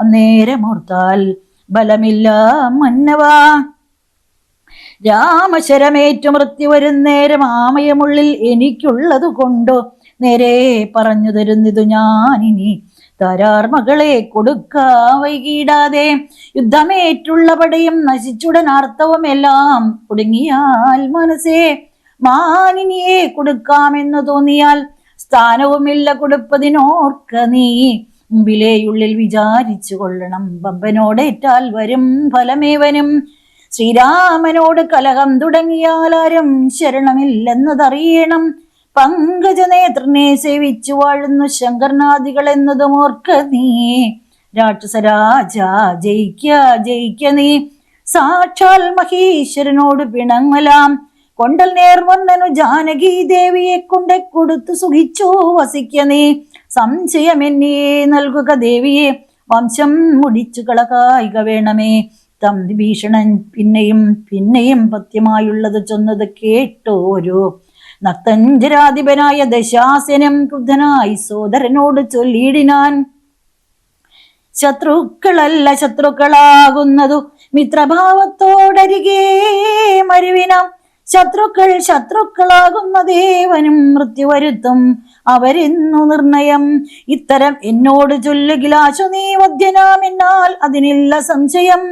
അന്നേരമോർത്താൽ ബലമില്ല മന്നവാ. രാമശരമേറ്റു മൃത്യു വരുന്നേരം ആമയമുള്ളിൽ എനിക്കുള്ളതു കൊണ്ടു നേരെ പറഞ്ഞു തരുന്നിതു ഞാനിനി. താരാർമകളെ കൊടുക്കാ വൈകിടാതെ. യുദ്ധമേറ്റുള്ള പടയും നശിച്ചുടൻ ആർത്തവം എല്ലാം കുടുങ്ങിയാൽ മനസ്സേ, മാനിനിയെ കൊടുക്കാമെന്ന് തോന്നിയാൽ സ്ഥാനവുമില്ല കൊടുപ്പതിനോർക്ക നീ. മുമ്പിലേയുള്ളിൽ വിചാരിച്ചു കൊള്ളണം, ബമ്പനോടേറ്റാൽ വരും ഫലമേവനും. ശ്രീരാമനോട് കലഹം തുടങ്ങിയാൽ ആരും ശരണമില്ലെന്നതറിയണം. പങ്കജനേത്രനെ സേവിച്ചു വാഴുന്നു ശങ്കർനാദികൾ എന്നതും ഓർക്ക നീ. രാക്ഷസരാജ ജയിക്ക നീ. സാക്ഷാൽ മഹേശ്വരനോട് പിണങ്ങലാം കൊണ്ടൽ നേർവന്നനു ജാനകി ദേവിയെ കൊണ്ടേ കൊടുത്തു സുഖിച്ചു വസിക്ക നീ. സംശയമെന്നേ നൽകുക ദേവിയെ, വംശം മുടിച്ചു കളകായിക വേണമേ. തമ്പി ഭീഷണൻ പിന്നെയും പിന്നെയും പത്യമായുള്ളത് ചൊന്നത് കേട്ടോരു നക്തഞ്ചരാധിപനായ ദശാസനം ക്രുദ്ധനായി സോദരനോട് ചൊല്ലിയിടിനാൻ. ശത്രുക്കളല്ല ശത്രുക്കളാകുന്നതു മിത്രഭാവത്തോടരികെ മരുവിനാം. ശത്രുക്കൾ ശത്രുക്കളാകുന്ന ദേവനും മൃത്യു വരുത്തും അവരെന്നു നിർണയം. ഇത്തരം എന്നോട് ചൊല്ലുകിലാശു നീ വധ്യനാമെന്നാൽ അതിനില്ല സംശയം.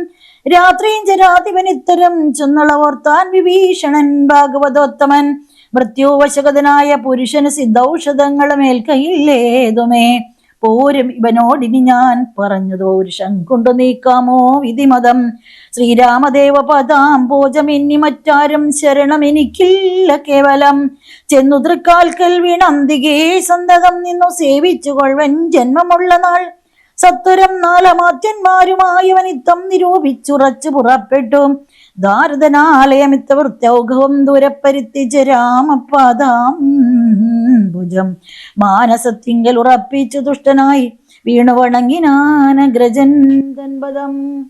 രാത്രിയും ചരാതിവൻ ഇത്തരം ചൊന്നളവോർത്താൻ വിഭീഷണൻ ഭാഗവതോത്തമൻ. മൃത്യുവശകതനായ പുരുഷന് സിദ്ധൌഷധങ്ങളും ഏൽക്കയില്ലേതുമേ. പോരും ഇവനോടിനി ഞാൻ പറഞ്ഞതോ പുരുഷൻ കൊണ്ടു നീക്കാമോ വിധിമതം. ശ്രീരാമദേവ പദാംബോജമിന്നി മറ്റാരും ശരണം എനിക്കില്ല കേവലം. ചെന്നു തൃക്കാൽക്കൽ വീണന്തികേ സന്തതം നിന്നു സേവിച്ചു കൊൾവൻ ജന്മമുള്ള നാൾ. സത്വരം നാലമാത്യന്മാരുമായവനിത്തം നിരൂപിച്ചുറച്ചു പുറപ്പെട്ടു. ദാരുതനാലയമിത്ത വൃത്യൗഘവും ദൂരപ്പരുത്തിച്ച രാമപാദാം ഭുജം മാനസത്തിങ്കൽ ഉറപ്പിച്ചു തുഷ്ടനായി വീണു വണങ്ങിനാനഗ്രജൻ തൻപദം.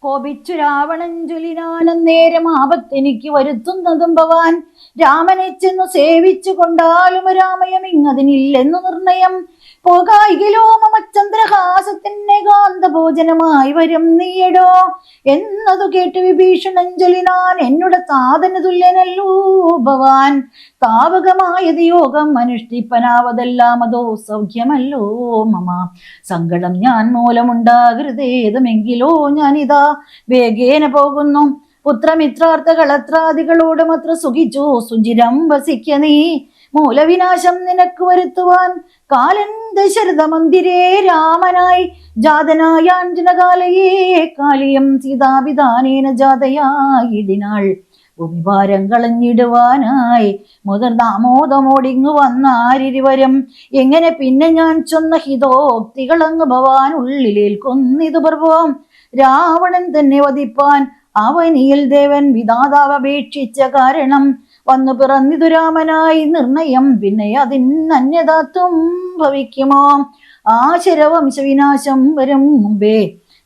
കോപിച്ചു രാവണൻ ചൊല്ലിനാനന്നേരം ആപത്തെനിക്ക് വരുത്തുന്നതും ഭവാൻ. രാമനെ ചെന്നു സേവിച്ചു കൊണ്ടാലും രാമയം ഇങ്ങതിനില്ലെന്നു നിർണയം. പോകായികലോ മമചന്ദ്രഹാസത്തിൻ്റെ കാന്തഭോജനമായി വരും നീയടോ എന്നതു കേട്ട് വിഭീഷണൻ ചൊല്ലിനാൻ, എന്നുടെ സാധന തുല്യനല്ലോ ഭവാൻ. താവകമായത് യോഗം അനുഷ്ഠിപ്പനാവതെല്ലാം അതോ സൗഖ്യമല്ലോ മമ. സങ്കടം ഞാൻ മൂലമുണ്ടാകരുതേതുമെങ്കിലോ ഞാനിതാ വേഗേന പോകുന്നു. പുത്രമിത്രാർത്ഥ കളത്രാദികളോടും അത്ര സുഖിച്ചു സുചിരം വസിക്ക നീ. മൂലവിനാശം നിനക്ക് വരുത്തുവാൻ കാലൻ ദശരഥ മന്ദിരേ രാമനായി ജാതനായ അഞ്ജനകാലയേ കാലിയം സീതാപിതാനേന ജാതയായിടിനാൾ. ഭൂമിഭാരം കളഞ്ഞിടുവാനായി മുതിർന്നാമോദമോടിങ്ങു വന്നാരിരുവരും. എങ്ങനെ പിന്നെ ഞാൻ ചൊന്ന ഹിതോക്തികളങ്ങ് ഭവാൻ ഉള്ളിലേൽക്കൊന്നിതു പർവം. രാവണൻ തന്നെ വധിപ്പാൻ അവനിയിൽ ദേവൻ വിധാതാവപേക്ഷിച്ച കാരണം വന്നു പിറന്നിതു രാമനായി നിർണയം. പിന്നെ അതിനന്യതാത്വം ഭവിക്കുമോ? ആശരവംശവിനാശം വരും മുമ്പേ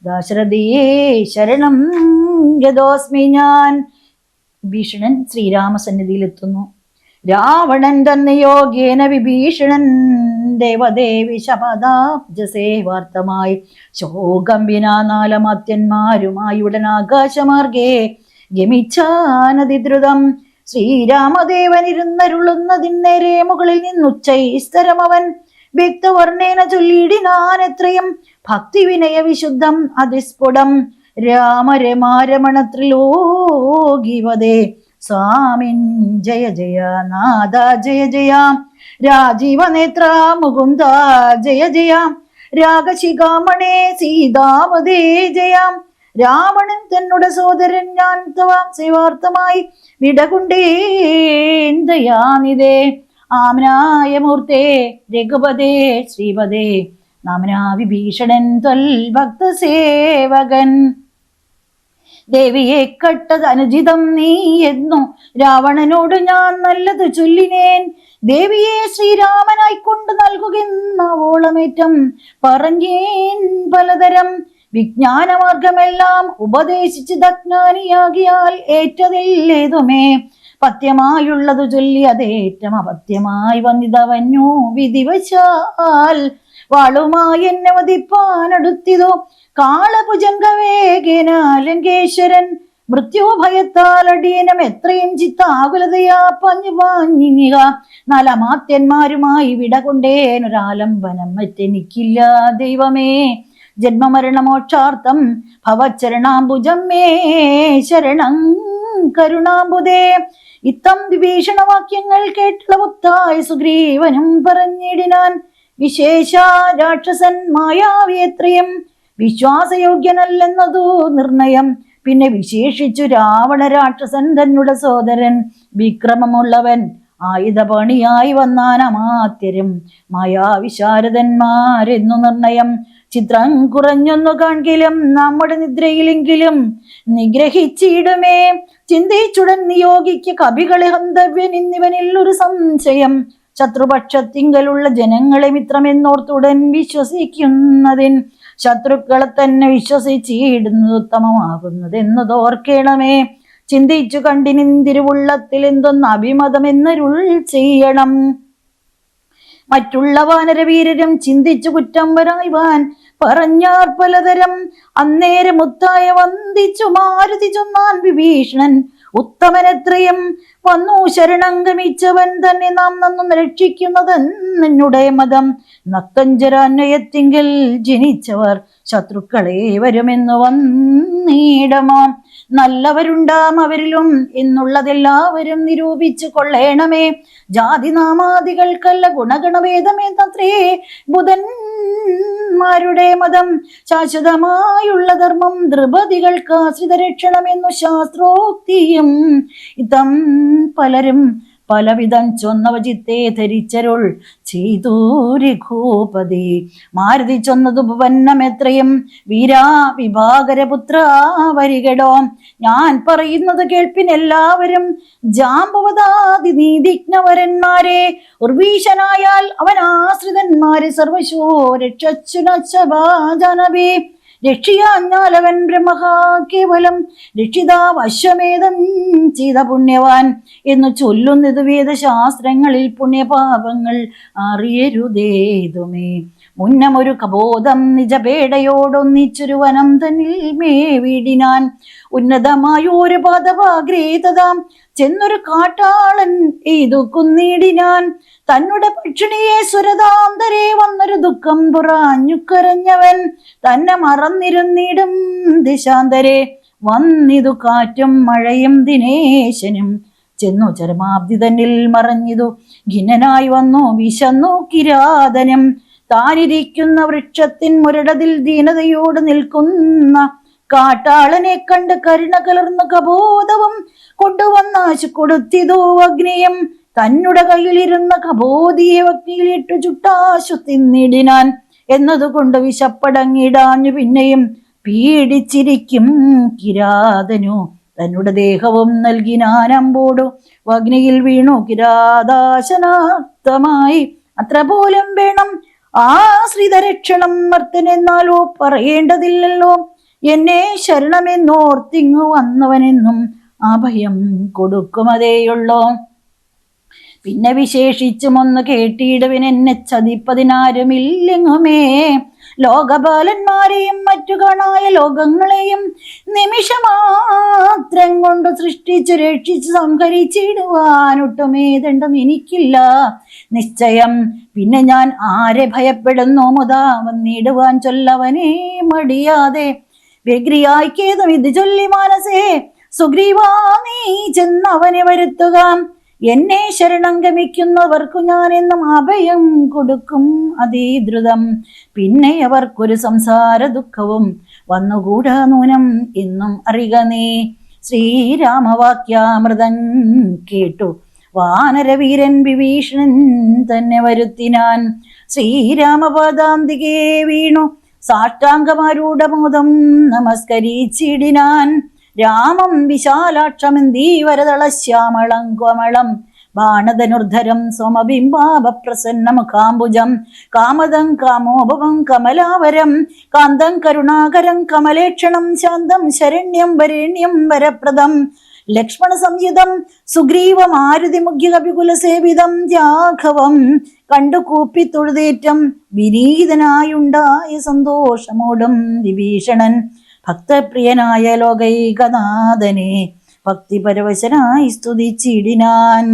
ദാശരഥിയേ ശരണം ഗതോസ്മി ഞാൻ. വിഭീഷണൻ ശ്രീരാമസന്നിധിയിലെത്തുന്നു. രാവണൻ തന്നെ യോഗേന വിഭീഷണൻ ദേവദേവി ശപഥാബ്ജസേവാർത്ഥമായി ശോകം വിനാ നാലമാത്യന്മാരുമായി ഉടൻ ആകാശമാർഗേ ഗമിച്ചാനതിദ്രുതം. ശ്രീരാമദേവനിരുന്നരുളുന്നതിന്നേരെ മുകളിൽ നിന്നുച്ചൈസ്തരം അവൻ വ്യക്തവർണ്ണേന ചൊല്ലിയിടിനാൻ എത്രയും ഭക്തി വിനയ വിശുദ്ധം അതിസ്ഫുടം. രാമരമാരമണത്രിലോകിവദേ സ്വാമിൻ ജയ ജയ നാഥ ജയ ജയ. രാജീവനേത്ര മുകുന്ദ ജയ ജയ. രാഗശിഖാമണേ സീതാവതേ ജയ. രാവണൻ തന്നുടെ സോദരൻ ഞാൻ തവ സേവാർത്ഥമായി വിടകൊണ്ടേൻ ദയാനിതേ. ആമനായ മൂർത്തേ രഘുപതേ ശ്രീപദേ നാമനാ വിഭീഷണൻ ത്വൽ ഭക്തസേവകൻ. ദേവിയെ കട്ടത് അനുചിതം നീ എന്നു രാവണനോട് ഞാൻ നല്ലത് ചൊല്ലിനേൻ. ദേവിയെ ശ്രീരാമനായിക്കൊണ്ട് നൽകുകെന്നവോളമേറ്റം പറഞ്ഞേൻ പലതരം. വിജ്ഞാനമാർഗമെല്ലാം ഉപദേശിച്ച് ദജ്ഞാനിയാകിയാൽ ഏറ്റതില്ലേതുമേ. പത്യമായുള്ളതു ചൊല്ലി അതേറ്റം അപത്യമായി വന്നിതവന്നു വിധിവശാൽ. വാളുമായി എന്നെ വധിപ്പാനടുത്തിതോ കാളഭുജംഗവേഗേന ലങ്കേശ്വരൻ. മൃത്യുഭയത്താൽ അടിയനം എത്രയും ചിത്താകുലതയാ പഞ്ഞു പാഞ്ഞിങ്ങുക. നാലമാത്യന്മാരുമായി വിടകൊണ്ടേനൊരാലംബനം മറ്റെനിക്കില്ല ദൈവമേ. ജന്മമരണമോക്ഷാർത്ഥം ഭവച്ചരണാംബുജം മേ ശരണം കരുണാംബുദേ. ഇത്തം വിഭീഷണവാക്യങ്ങൾ കേട്ടുളവുത്തായി സുഗ്രീവനും പറഞ്ഞിടിനാൻ. വിശേഷ രാക്ഷസൻ മായാവിയത്രയും വിശ്വാസയോഗ്യനല്ലെന്നതു നിർണയം. പിന്നെ വിശേഷിച്ചു രാവണ രാക്ഷസൻ തന്നുടെ സോദരൻ വിക്രമമുള്ളവൻ ആയുധപണിയായി വന്നാൻ അമാത്യരും മായാവിശാരദന്മാരെന്നു നിർണയം. ചിത്രം കുറഞ്ഞൊന്നു കാൺകിലും നമ്മുടെ നിദ്രയിലെങ്കിലും നിഗ്രഹിച്ചിടുമേ. ചിന്തിച്ചുടൻ നിയോഗിക്ക കവികളെ ഹന്തവ്യൻ എന്നിവനിൽ ഒരു സംശയം. ശത്രുപക്ഷത്തിങ്കലുള്ള ജനങ്ങളെ മിത്രമെന്നോർത്തുടൻ വിശ്വസിക്കുന്നതിൻ ശത്രുക്കളെ തന്നെ വിശ്വസിച്ചിടുന്നത് ഉത്തമമാകുന്നതെന്നു തോർക്കേണമേ. ചിന്തിച്ചു കണ്ടിനിന്തിരുവുള്ളത്തിൽ എന്തൊന്ന് അഭിമതമെന്നരുൾ ചെയ്യണം. മറ്റുള്ള വാനരവീരരും ചിന്തിച്ചു കുറ്റം വരായ്വാൻ പറഞ്ഞാർ പലതരം. അന്നേരം മുത്തായ വന്ദിച്ചു മാരുതി ചൊന്നാൻ വിഭീഷണൻ ഉത്തമനെത്രയും. വന്നു ശരണം ഗമിച്ചവൻ തന്നെ നാം നന്നു രക്ഷിക്കുന്നത് നിന്നുടെ മതം. നക്തഞ്ചരാന്വയത്തിങ്കിൽ ജനിച്ചവർ ശത്രുക്കളെ വരുമെന്ന് വന്നിടമോ. നല്ലവരുണ്ടാം അവരിലും എന്നുള്ളതെല്ലാവരും നിരൂപിച്ചു കൊള്ളേണമേ. ജാതിനാമാദികൾക്കല്ല ഗുണഗണഭേദമേതത്രേ ബുധന്മാരുടെ മതം. ശാശ്വതമായുള്ള ധർമ്മം ദ്രുപതികൾക്ക് ആശ്രിതരക്ഷണമെന്നു ശാസ്ത്രോക്തിയും ഇതം പലരും പലവിധം ചൊന്നവ ചിത്തെ ധരിച്ചരുൾ ചെയ്തു രഘുപതി. മാരുതി ചൊന്നതു ഭുവന്നമെത്രയും വീരാ വിഭാകരപുത്ര വരികടോ. ഞാൻ പറയുന്നത് കേൾപ്പിനെല്ലാവരും. ജാമ്പവതാതി നീതിജ്ഞവരന്മാരെ ഉർവീശനായാൽ അവൻ ആശ്രിതന്മാരെ സർവശോ രക്ഷച്ചുനശഭാജനബി. രക്ഷിയാഞ്ഞാലവൻ ബ്രഹ്മഹാ കേവലം രക്ഷിതാവശ്വമേധം ചെയ്ത പുണ്യവാൻ എന്ന് ചൊല്ലുന്നത് വേദശാസ്ത്രങ്ങളിൽ. പുണ്യപാപങ്ങൾ അറിയരുതേതുമേ. മുന്നമൊരു കബോധം നിജപേടയോടൊന്നിച്ചൊരു വനം തന്നിൽ മേവിടിനാൻ. ഉന്നതമായൊരു പദവാഗ്രേതതാം ചെന്നൊരു കാട്ടാളൻ എയ്തു കുന്നിടിനാൻ. തന്നുടെ പക്ഷിണിയെ സുരതാന്തരെ വന്നൊരു ദുഃഖം പുറാഞ്ഞു കരഞ്ഞവൻ. തന്നെ മറന്നിരുന്നിടും ദിശാന്തരെ വന്നിതു കാറ്റും മഴയും ദിനേശനും. ചെന്നു ചരമാബ്ദി തന്നിൽ മറഞ്ഞിതു ഖിന്നനായി വന്നു വിശന്നു കിരാതനും. താനിരിക്കുന്ന വൃക്ഷത്തിൻ മുരടതിൽ ദീനതയോട് നിൽക്കുന്ന കാട്ടാളനെ കണ്ട് കരുണ കലർന്ന കബോധവും കൊണ്ടുവന്നാശു കൊടുത്തിതോ അഗ്നിയും. തന്നുടെ കയ്യിലിരുന്ന കബോധിയെ അഗ്നിയിലിട്ടു ചുട്ടാശു തിന്നിടിനാൻ. എന്നതുകൊണ്ട് വിശപ്പടങ്ങിടാഞ്ഞു പിന്നെയും പീഡിച്ചിരിക്കും കിരാതനു. തന്നുടെ ദേഹവും നൽകിനാനമ്പോടു അഗ്നിയിൽ വീണു കിരാതാശനാക്തമായി. അത്ര പോലും വേണം ആശ്രിതരക്ഷണം മർത്തനെന്നാലോ പറയേണ്ടതില്ലല്ലോ. എന്നെ ശരണമെന്നോർത്തിങ്ങു വന്നവനെന്നും അഭയം കൊടുക്കുമതേയുള്ളോ. പിന്നെ വിശേഷിച്ചും ഒന്ന് കേട്ടിടുവിൻ എന്നെ ചതിപ്പതിനാരുമില്ലെങ്ങുമേ. ലോകപാലന്മാരെയും മറ്റു കാണായ ലോകങ്ങളെയും നിമിഷമാത്രം കൊണ്ട് സൃഷ്ടിച്ചു രക്ഷിച്ചു സംഹരിച്ചിടുവാനൊട്ടുമേതണ്ടും എനിക്കില്ല നിശ്ചയം. പിന്നെ ഞാൻ ആരെ ഭയപ്പെടുന്നു മുതാ വന്നിടുവാൻ ചൊല്ലവനെ മടിയാതെ. വ്യഗ്രിയായിക്കേതും ഇത് ചൊല്ലി മാനസേ സുഗ്രീവാ നീ ചെന്നവനെ വരുത്തുക. എന്നെ ശരണം ഗമിക്കുന്നവർക്കു ഞാൻ എന്നും അഭയം കൊടുക്കും അതിദ്രുതം. പിന്നെ അവർക്കൊരു സംസാര ദുഃഖവും വന്നുകൂടാ നൂനം എന്നും അറിക നീ. ശ്രീരാമവാക്യാമൃതം കേട്ടു വാനരവീരൻ വിഭീഷണൻ തന്നെ വരുത്തിനാൻ. ശ്രീരാമപാദാന്തികേ വീണു സാഷ്ടാംഗമാരൂഢമോദം നമസ്കരിച്ചിടിനാൻ. രാമം വിശാലാക്ഷമെന്തീവരതളശ്യാമളം കോമളം ബാണധനുർധരം സോമബിംബാഭപ്രസന്നമുഖാംബുജം കാമദം കാമോഭവം കമലാവരം കാന്തം കരുണാകരം കമലേക്ഷണം ശാന്തം ശരണ്യം വരേണ്യം വരപ്രദം ലക്ഷ്മണ സംയുതം സുഗ്രീവ മാരുതി മുഖ്യ കപികുലസേവിതം രാഘവം കണ്ടു കൂപ്പി തൊഴുതേറ്റം വിനീതനായുണ്ടായ സന്തോഷമോടും വിഭീഷണൻ ഭക്തപ്രിയനായ ലോകൈകനാഥനെ ഭക്തിപരവശനായി സ്തുതിച്ചിടിനാൻ.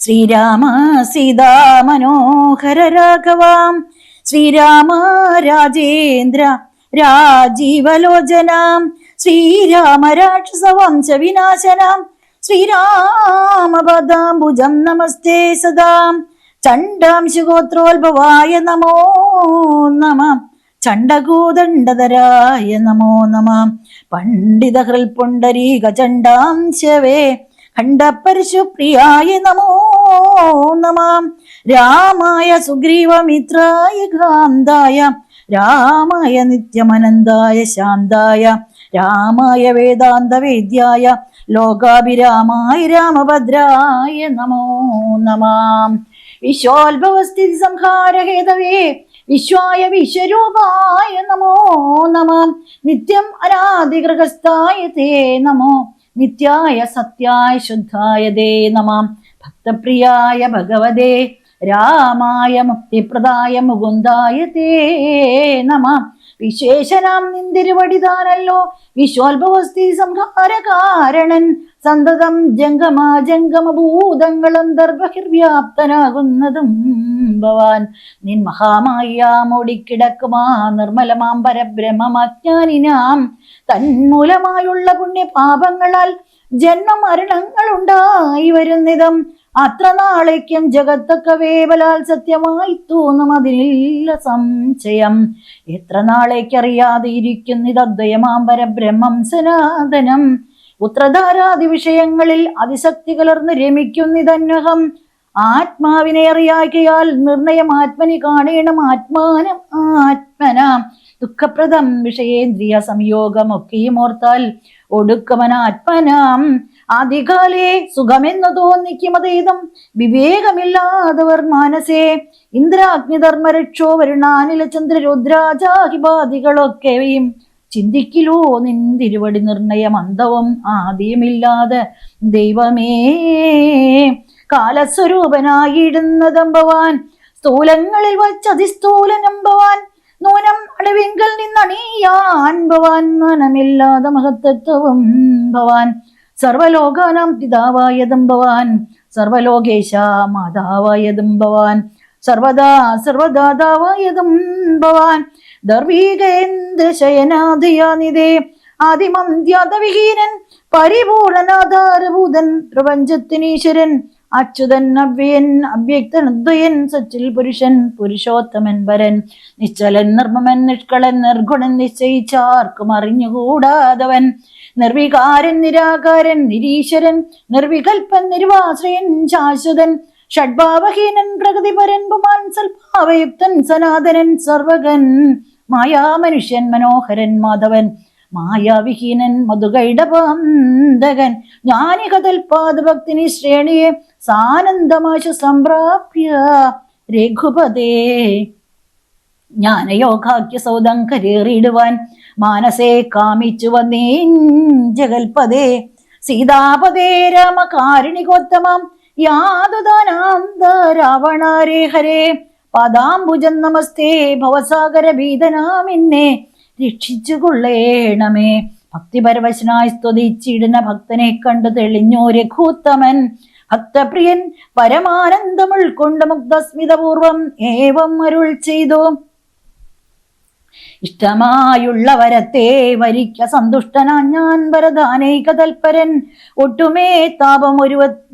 ശ്രീരാമ സീതാ മനോഹര രാഘവാം ശ്രീരാമ രാജേന്ദ്ര രാജീവലോചനാം ശ്രീരാമ രാക്ഷസ വംശ വിനാശനാം ശ്രീരാമപദാംബുജം നമസ്തേ സദാ. ചണ്ഡാംശുഗോത്രോത്ഭവായ നമോ നമ ചണ്ഡകൂദണ്ഡധരായ നമോ നമ. പണ്ഡിത ഹൃൽപുണ്ടരീക ചണ്ഡാംശവേ ഖണ്ഡപരശുപ്രിയായ നമോ നമ. രാമായ സുഗ്രീവമിത്രായ കാന്തായ രാമായ നിത്യമനന്തായ ശാന്തായ രാമായ വേദാന്തവേദ്യായ ലോകാഭിരാമായ രാമഭദ്രായ നമോ നമ. വിശ്വോത്ഭവസ്ഥിതി സംഹാരഹേതവേ വിശ്വായ വിശ്വരൂപായ നമോ നമ. നിത്യം അനാദിഗ്രഹസ്ഥായ തേ നമോ നിത്യായ സത്യായ ശുദ്ധായ തേ നമ. ഭക്തപ്രിയായ ഭഗവതേ രാമായ മുക്തിപ്രദായ മുകുന്ദായ തേ നമ. വിശേഷനാം നിന്തിരുവടിതാനല്ലോ വിശ്വോത്ഭവസ്ഥി സംഹാര കാരണൻ. സന്തതം ജംഗമ ഭൂതങ്ങളന്തർബഹിർവ്യാപ്തനാകുന്നതും ഭവാൻ. നിൻ മഹാമായാമോടിക്കിടക്കുമാ നിർമ്മലമാം പരബ്രഹ്മജ്ഞാനിനാം തന്മൂലമായുള്ള പുണ്യപാപങ്ങളാൽ ജന്മമരണങ്ങൾ ഉണ്ടായി വരുന്നിതം. അത്ര നാളേക്കും ജഗത്തൊക്കെ വേവലാൽ സത്യമായി തോന്നും, അതിനില്ല സംശയം. എത്ര നാളേക്കറിയാതെ ഇരിക്കുന്നിതദ്വയമാം പരബ്രഹ്മം സനാതനം. ഉത്രധാരാദി വിഷയങ്ങളിൽ അതിശക്തി കലർന്ന് രമിക്കുന്നിതന്വഹം. ആത്മാവിനെ അറിയാക്കിയാൽ നിർണയം ആത്മനി കാണേണം ആത്മാനം ആത്മനാം. ദുഃഖപ്രദം വിഷയേന്ദ്രിയ സംയോഗമൊക്കെയും ഓർത്താൽ ഒടുക്കമനാത്മനാം. ആദികാലേ സുഖമെന്ന് തോന്നിക്കും അതേതം വിവേകമില്ലാതവർ മാനസേ. ഇന്ദ്രാഗ്നിധർമ്മരക്ഷോ വരുണാനില ചന്ദ്രരുദ്രാജാഹിബാദികളൊക്കെയും ചിന്തിക്കിലോ നിൻ തിരുവടി നിർണയം അന്തവും ആദ്യമില്ലാതെ ദൈവമേ. കാലസ്വരൂപനായിടുന്നതമ്പവാൻ സ്ഥൂലങ്ങളിൽ വച്ചതിസ്ഥൂലനമ്പവാൻ. നൂനം അടവിങ്കൽ നിന്നണിയാൻ ഭവാൻ. മനമില്ലാതെ മഹത്തത്വവും ഭവാൻ. സർവലോകാനാം പിതാവായതും ഭവാൻ. സർവലോകേശ മാതാവായതും ഭവാൻ. സർവദാ സർവദാതാവായതും ഭവാൻ. ദർവീകേന്ദ്രശയനാധിയാനിതേ ആദിമന്ത്യാതവിഹീനൻ പരിപൂർണനാധാരഭൂതൻ പ്രപഞ്ചത്തിനീശ്വരൻ. അച്യുതൻ അവ്യയൻ അവ്യക്തനദ്വയൻ സച്ചിൽ പുരുഷൻ പുരുഷോത്തമൻ വരൻ. നിശ്ചലൻ നിർമ്മമൻ നിഷ്കളൻ നിർഗുണൻ നിശ്ചയിച്ചാർക്കും അറിഞ്ഞുകൂടാതവൻ. നിർവികാരൻ നിരാകാരൻ നിരീശ്വരൻ നിർവികൽപ്പൻ നിർവാശ്രയൻ ശാശ്വതൻ. ഷഡ്ഭാവഹീനൻ പ്രകൃതിപരൻ പുമാൻ സൽഭാവയുക്തൻ സനാതനൻ സർവകൻ. മായാമനുഷ്യൻ മനോഹരൻ മാധവൻ മായാവിഹീനൻ മധുകൈടപാന്തകൻ. ജ്ഞാനികതൽപാദഭക്തിനി ശ്രേണിയെ സാനന്ദമാശു സംപ്രാപ്യ രഘുപതേ. ജ്ഞാനയോഗാഖ്യ സൗദം കരേറിയിടുവാൻ മാനസേ കാമിച്ചു വന്നേൻ ജഗൽപദേ. സീതാപദേ രാമകാരുണികോത്തമം യാതുദാനാന്ത രാവണാരേ ഹരേ. പദാംബുജം നമസ്തേ ഭവസാഗര ഭീതനാമിന്നെ രക്ഷിച്ചുകൊള്ളേണമേ. ഭക്തിപരവശനായി സ്തുതിച്ചിടുന്ന ഭക്തനെ കണ്ടു തെളിഞ്ഞോ രഘൂത്തമൻ. ഭക്തപ്രിയൻ പരമാനന്ദം ഉൾക്കൊണ്ട് മുഗ്ധസ്മിതപൂർവം ഏവം അരുൾ ചെയ്തു. ഇഷ്ടമായുള്ള വരത്തെ വരിക്ക സന്തുഷ്ടനാ ഞാൻ വരദാനൈക തൽപരൻ. ഒട്ടുമേ താപം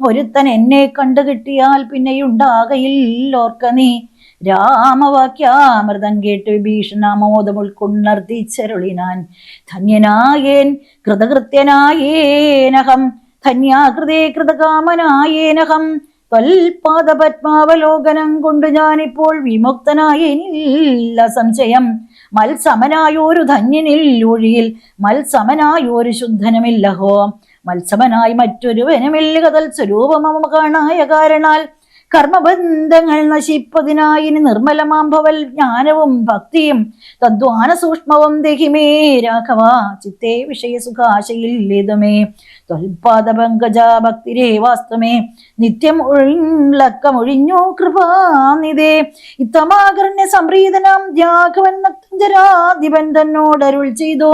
ഒരുത്തൻ എന്നെ കണ്ടു കിട്ടിയാൽ പിന്നെയുണ്ടാകയില്ലോർക്ക നീ. രാമവാക്യാമൃതം കേട്ട് വിഭീഷണാമോദം ഉൾക്കൊണ്ടർത്തിച്ചരുളിനാൻ. ധന്യനായേൻ കൃതകൃത്യനായേനഹം ധന്യാകൃതേ കൃതകാമനായേനഹം. ത്വൽപാദപത്മാവലോകനം കൊണ്ട് ഞാനിപ്പോൾ വിമുക്തനായേനില്ല സംശയം. മത്സമനായോരു ധന്യനിൽ ഒഴിയിൽ മത്സമനായോരു ശുദ്ധനുമില്ലഹോ. മത്സമനായി മറ്റൊരുവനുമില്ല കതൽ സ്വരൂപമമ കാണായ കാരണാൽ. കർമ്മബന്ധങ്ങൾ നശിപ്പതിനായി നിർമ്മലമാം ഭവൽ ജ്ഞാനവും ഭക്തിയും തദ്വാന സൂക്ഷ്മവും ദഹിമേ രാഘവ ചിത്തേ വിഷയസുഖാശയില്ലേതുമേ. ത്വൽപാദപങ്കജ ഭക്തിരേ വാസ്തമേ നിത്യം ഒഴിഞ്ഞു കൃപാനിതേ. ഇത്തമാകർണ്യ സംപ്രീതനാം രാഘവൻ നക്തഞ്ചരാധിപൻ തന്നോടരുൾ ചെയ്തു.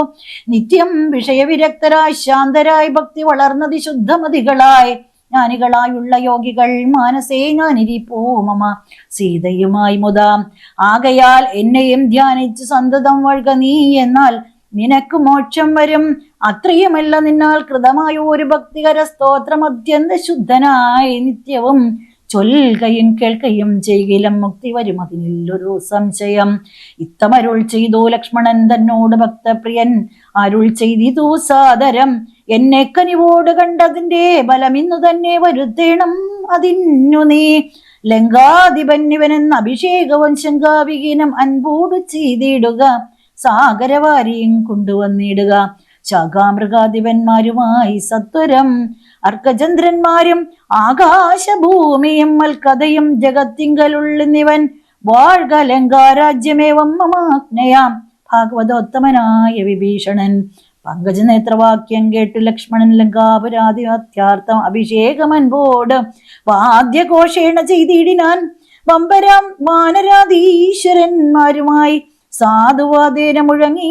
നിത്യം വിഷയവിരക്തരായി ശാന്തരായി ഭക്തി വളർന്നതി ശുദ്ധമതികളായി ജ്ഞാനികളായുള്ള യോഗികൾ മാനസേ ഞാനിരിപ്പോ മമ സീതയുമായി മുതാം. ആകയാൽ എന്നെയും ധ്യാനിച്ച് സന്തതം വഴുക നീ എന്നാൽ നിനക്ക് മോക്ഷം വരും. അത്രയുമല്ല നിന്നാൽ കൃതമായ ഒരു ഭക്തികര സ്തോത്രം അത്യന്ത ശുദ്ധനായി നിത്യവും ചൊൽകയും കേൾക്കയും ചെയ്യലും മുക്തി വരും, അതിനില്ലൊരു സംശയം. ഇത്തമരുൾ ചെയ്തു ലക്ഷ്മണൻ തന്നോട് ഭക്തപ്രിയൻ അരുൾ ചെയ്തിതു സാദരം. എന്നെ കനിവോട് കണ്ടതിന്റെ ബലം ഇന്നു തന്നെ വരുത്തേണം അതിന്നു നീ. ലങ്കാധിപന്യവനെന്ന അഭിഷേകവും ശങ്കാവിഹീനം അൻപോട് ചെയ്തിടുക. സാഗരവാരിയും കൊണ്ടുവന്നിടുക. ശാഖാമൃഗാധിപന്മാരുമായി സത്വരം അർക്കചന്ദ്രന്മാരും ആകാശഭൂമിയും മൽക്കഥയും ജഗത്തിങ്കലുള്ളിന്നിവൻ വാഴ്ക ലങ്കാരാജ്യമേവം മമാജ്ഞയാം. ഭാഗവതോത്തമനായ വിഭീഷണൻ പങ്കജനേത്രവാക്യം കേട്ടു ലക്ഷ്മണൻ ലങ്കാപരാധി അത്യാർത്ഥം അഭിഷേകമൻപോട് വാദ്യഘോഷേണ ചെയ്തിടിനാൻ. വമ്പരാം വാനരാധീശ്വരന്മാരുമായി സാധുവാദേന മുഴങ്ങി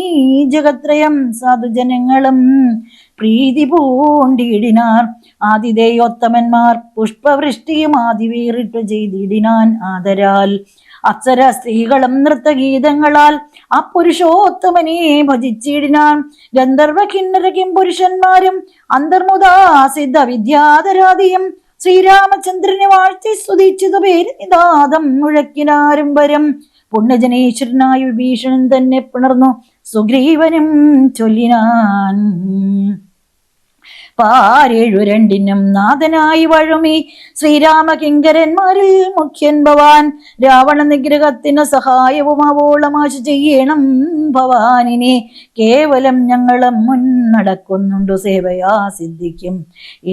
ജഗത്രയം സാധുജനങ്ങളും പ്രീതി പൂണ്ടിടിനാർ. ആതിഥേയോത്തമന്മാർ പുഷ്പവൃഷ്ടിയും ആദിവേറിട്ടു ചെയ്തിടിനാൻ ആദരാൽ. അപ്സര സ്ത്രീകളും നൃത്തഗീതങ്ങളാൽ ആ പുരുഷോത്തമനെ ഭജിച്ചിടിനാൻ. ഗന്ധർവ കിന്നര കിംപുരുഷന്മാരും അന്തർമുദാ സിദ്ധ വിദ്യാധരാദിയും ശ്രീരാമചന്ദ്രനെ വാഴ്ത്തി സ്തുതിച്ചതു പേര് നിതാദം മുഴക്കിനാരും വരം. പുണ്യജനേശ്വരനായ വിഭീഷണൻ തന്നെ പിണർന്നു സുഗ്രീവനും ചൊല്ലിനാൻ. പാരേഴു രണ്ടിനും നാഥനായി വഴുമി ശ്രീരാമകിങ്കരന്മാരിൽ മുഖ്യൻ ഭവാൻ. രാവണ നിഗ്രഹത്തിന് സഹായവും അവോളം ആശ ചെയ്യണം ഭവാനിനെ. കേവലം ഞങ്ങളും മുന്നടക്കുന്നുണ്ടു സേവയാ സിദ്ധിക്കും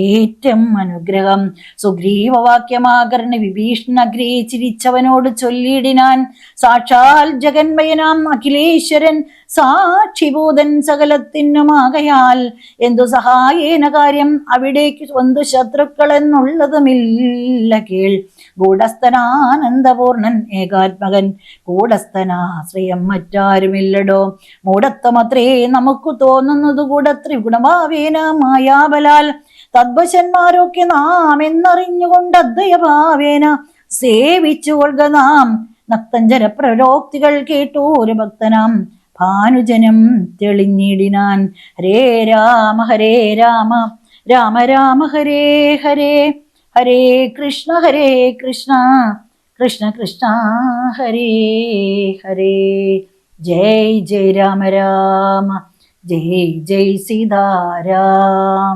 ഏറ്റം അനുഗ്രഹം. സുഗ്രീവവാക്യമാകർണ വിഭീഷണൻ അഗ്രേ ചിരിച്ചവനോട് ചൊല്ലിയിടിനാൻ. സാക്ഷാൽ ജഗന്മയനാം അഖിലേശ്വരൻ സാക്ഷിഭൂതൻ സകലത്തിനുമാകയാൽ എന്തു സഹായേന കാര്യം അവിടേക്ക് സ്വന്ത ശത്രുക്കൾ എന്നുള്ളതുമില്ല കേൾ. ഗൂഢസ്ഥനാനന്ദപൂർണൻ ഏകാത്മകൻ കൂടസ്ഥനാശ്രയം മറ്റാരുമില്ലടോ. മൂഢത്വമത്രേ നമുക്ക് തോന്നുന്നത് കൂടെ ത്രിഗുണഭാവേന മായാബലാൽ. തദ്വശന്മാരൊക്കെ നാം എന്നറിഞ്ഞുകൊണ്ട് അദ്വയഭാവേന സേവിച്ചു കൊള്ളുക നാം. നക്തഞ്ചര പ്രരോക്തികൾ കേട്ടു ഒരു ഭക്തനാം ഭാനുജനം തെളിഞ്ഞിടിനാൻ. ഹരേ രാമ രാമ രാമ ഹരേ ഹരേ, ഹരേ കൃഷ്ണ കൃഷ്ണ കൃഷ്ണ ഹരേ ഹരേ. ജയ് ജയ് രാമ രാമ, ജയ് ജയ് സീതാരാം.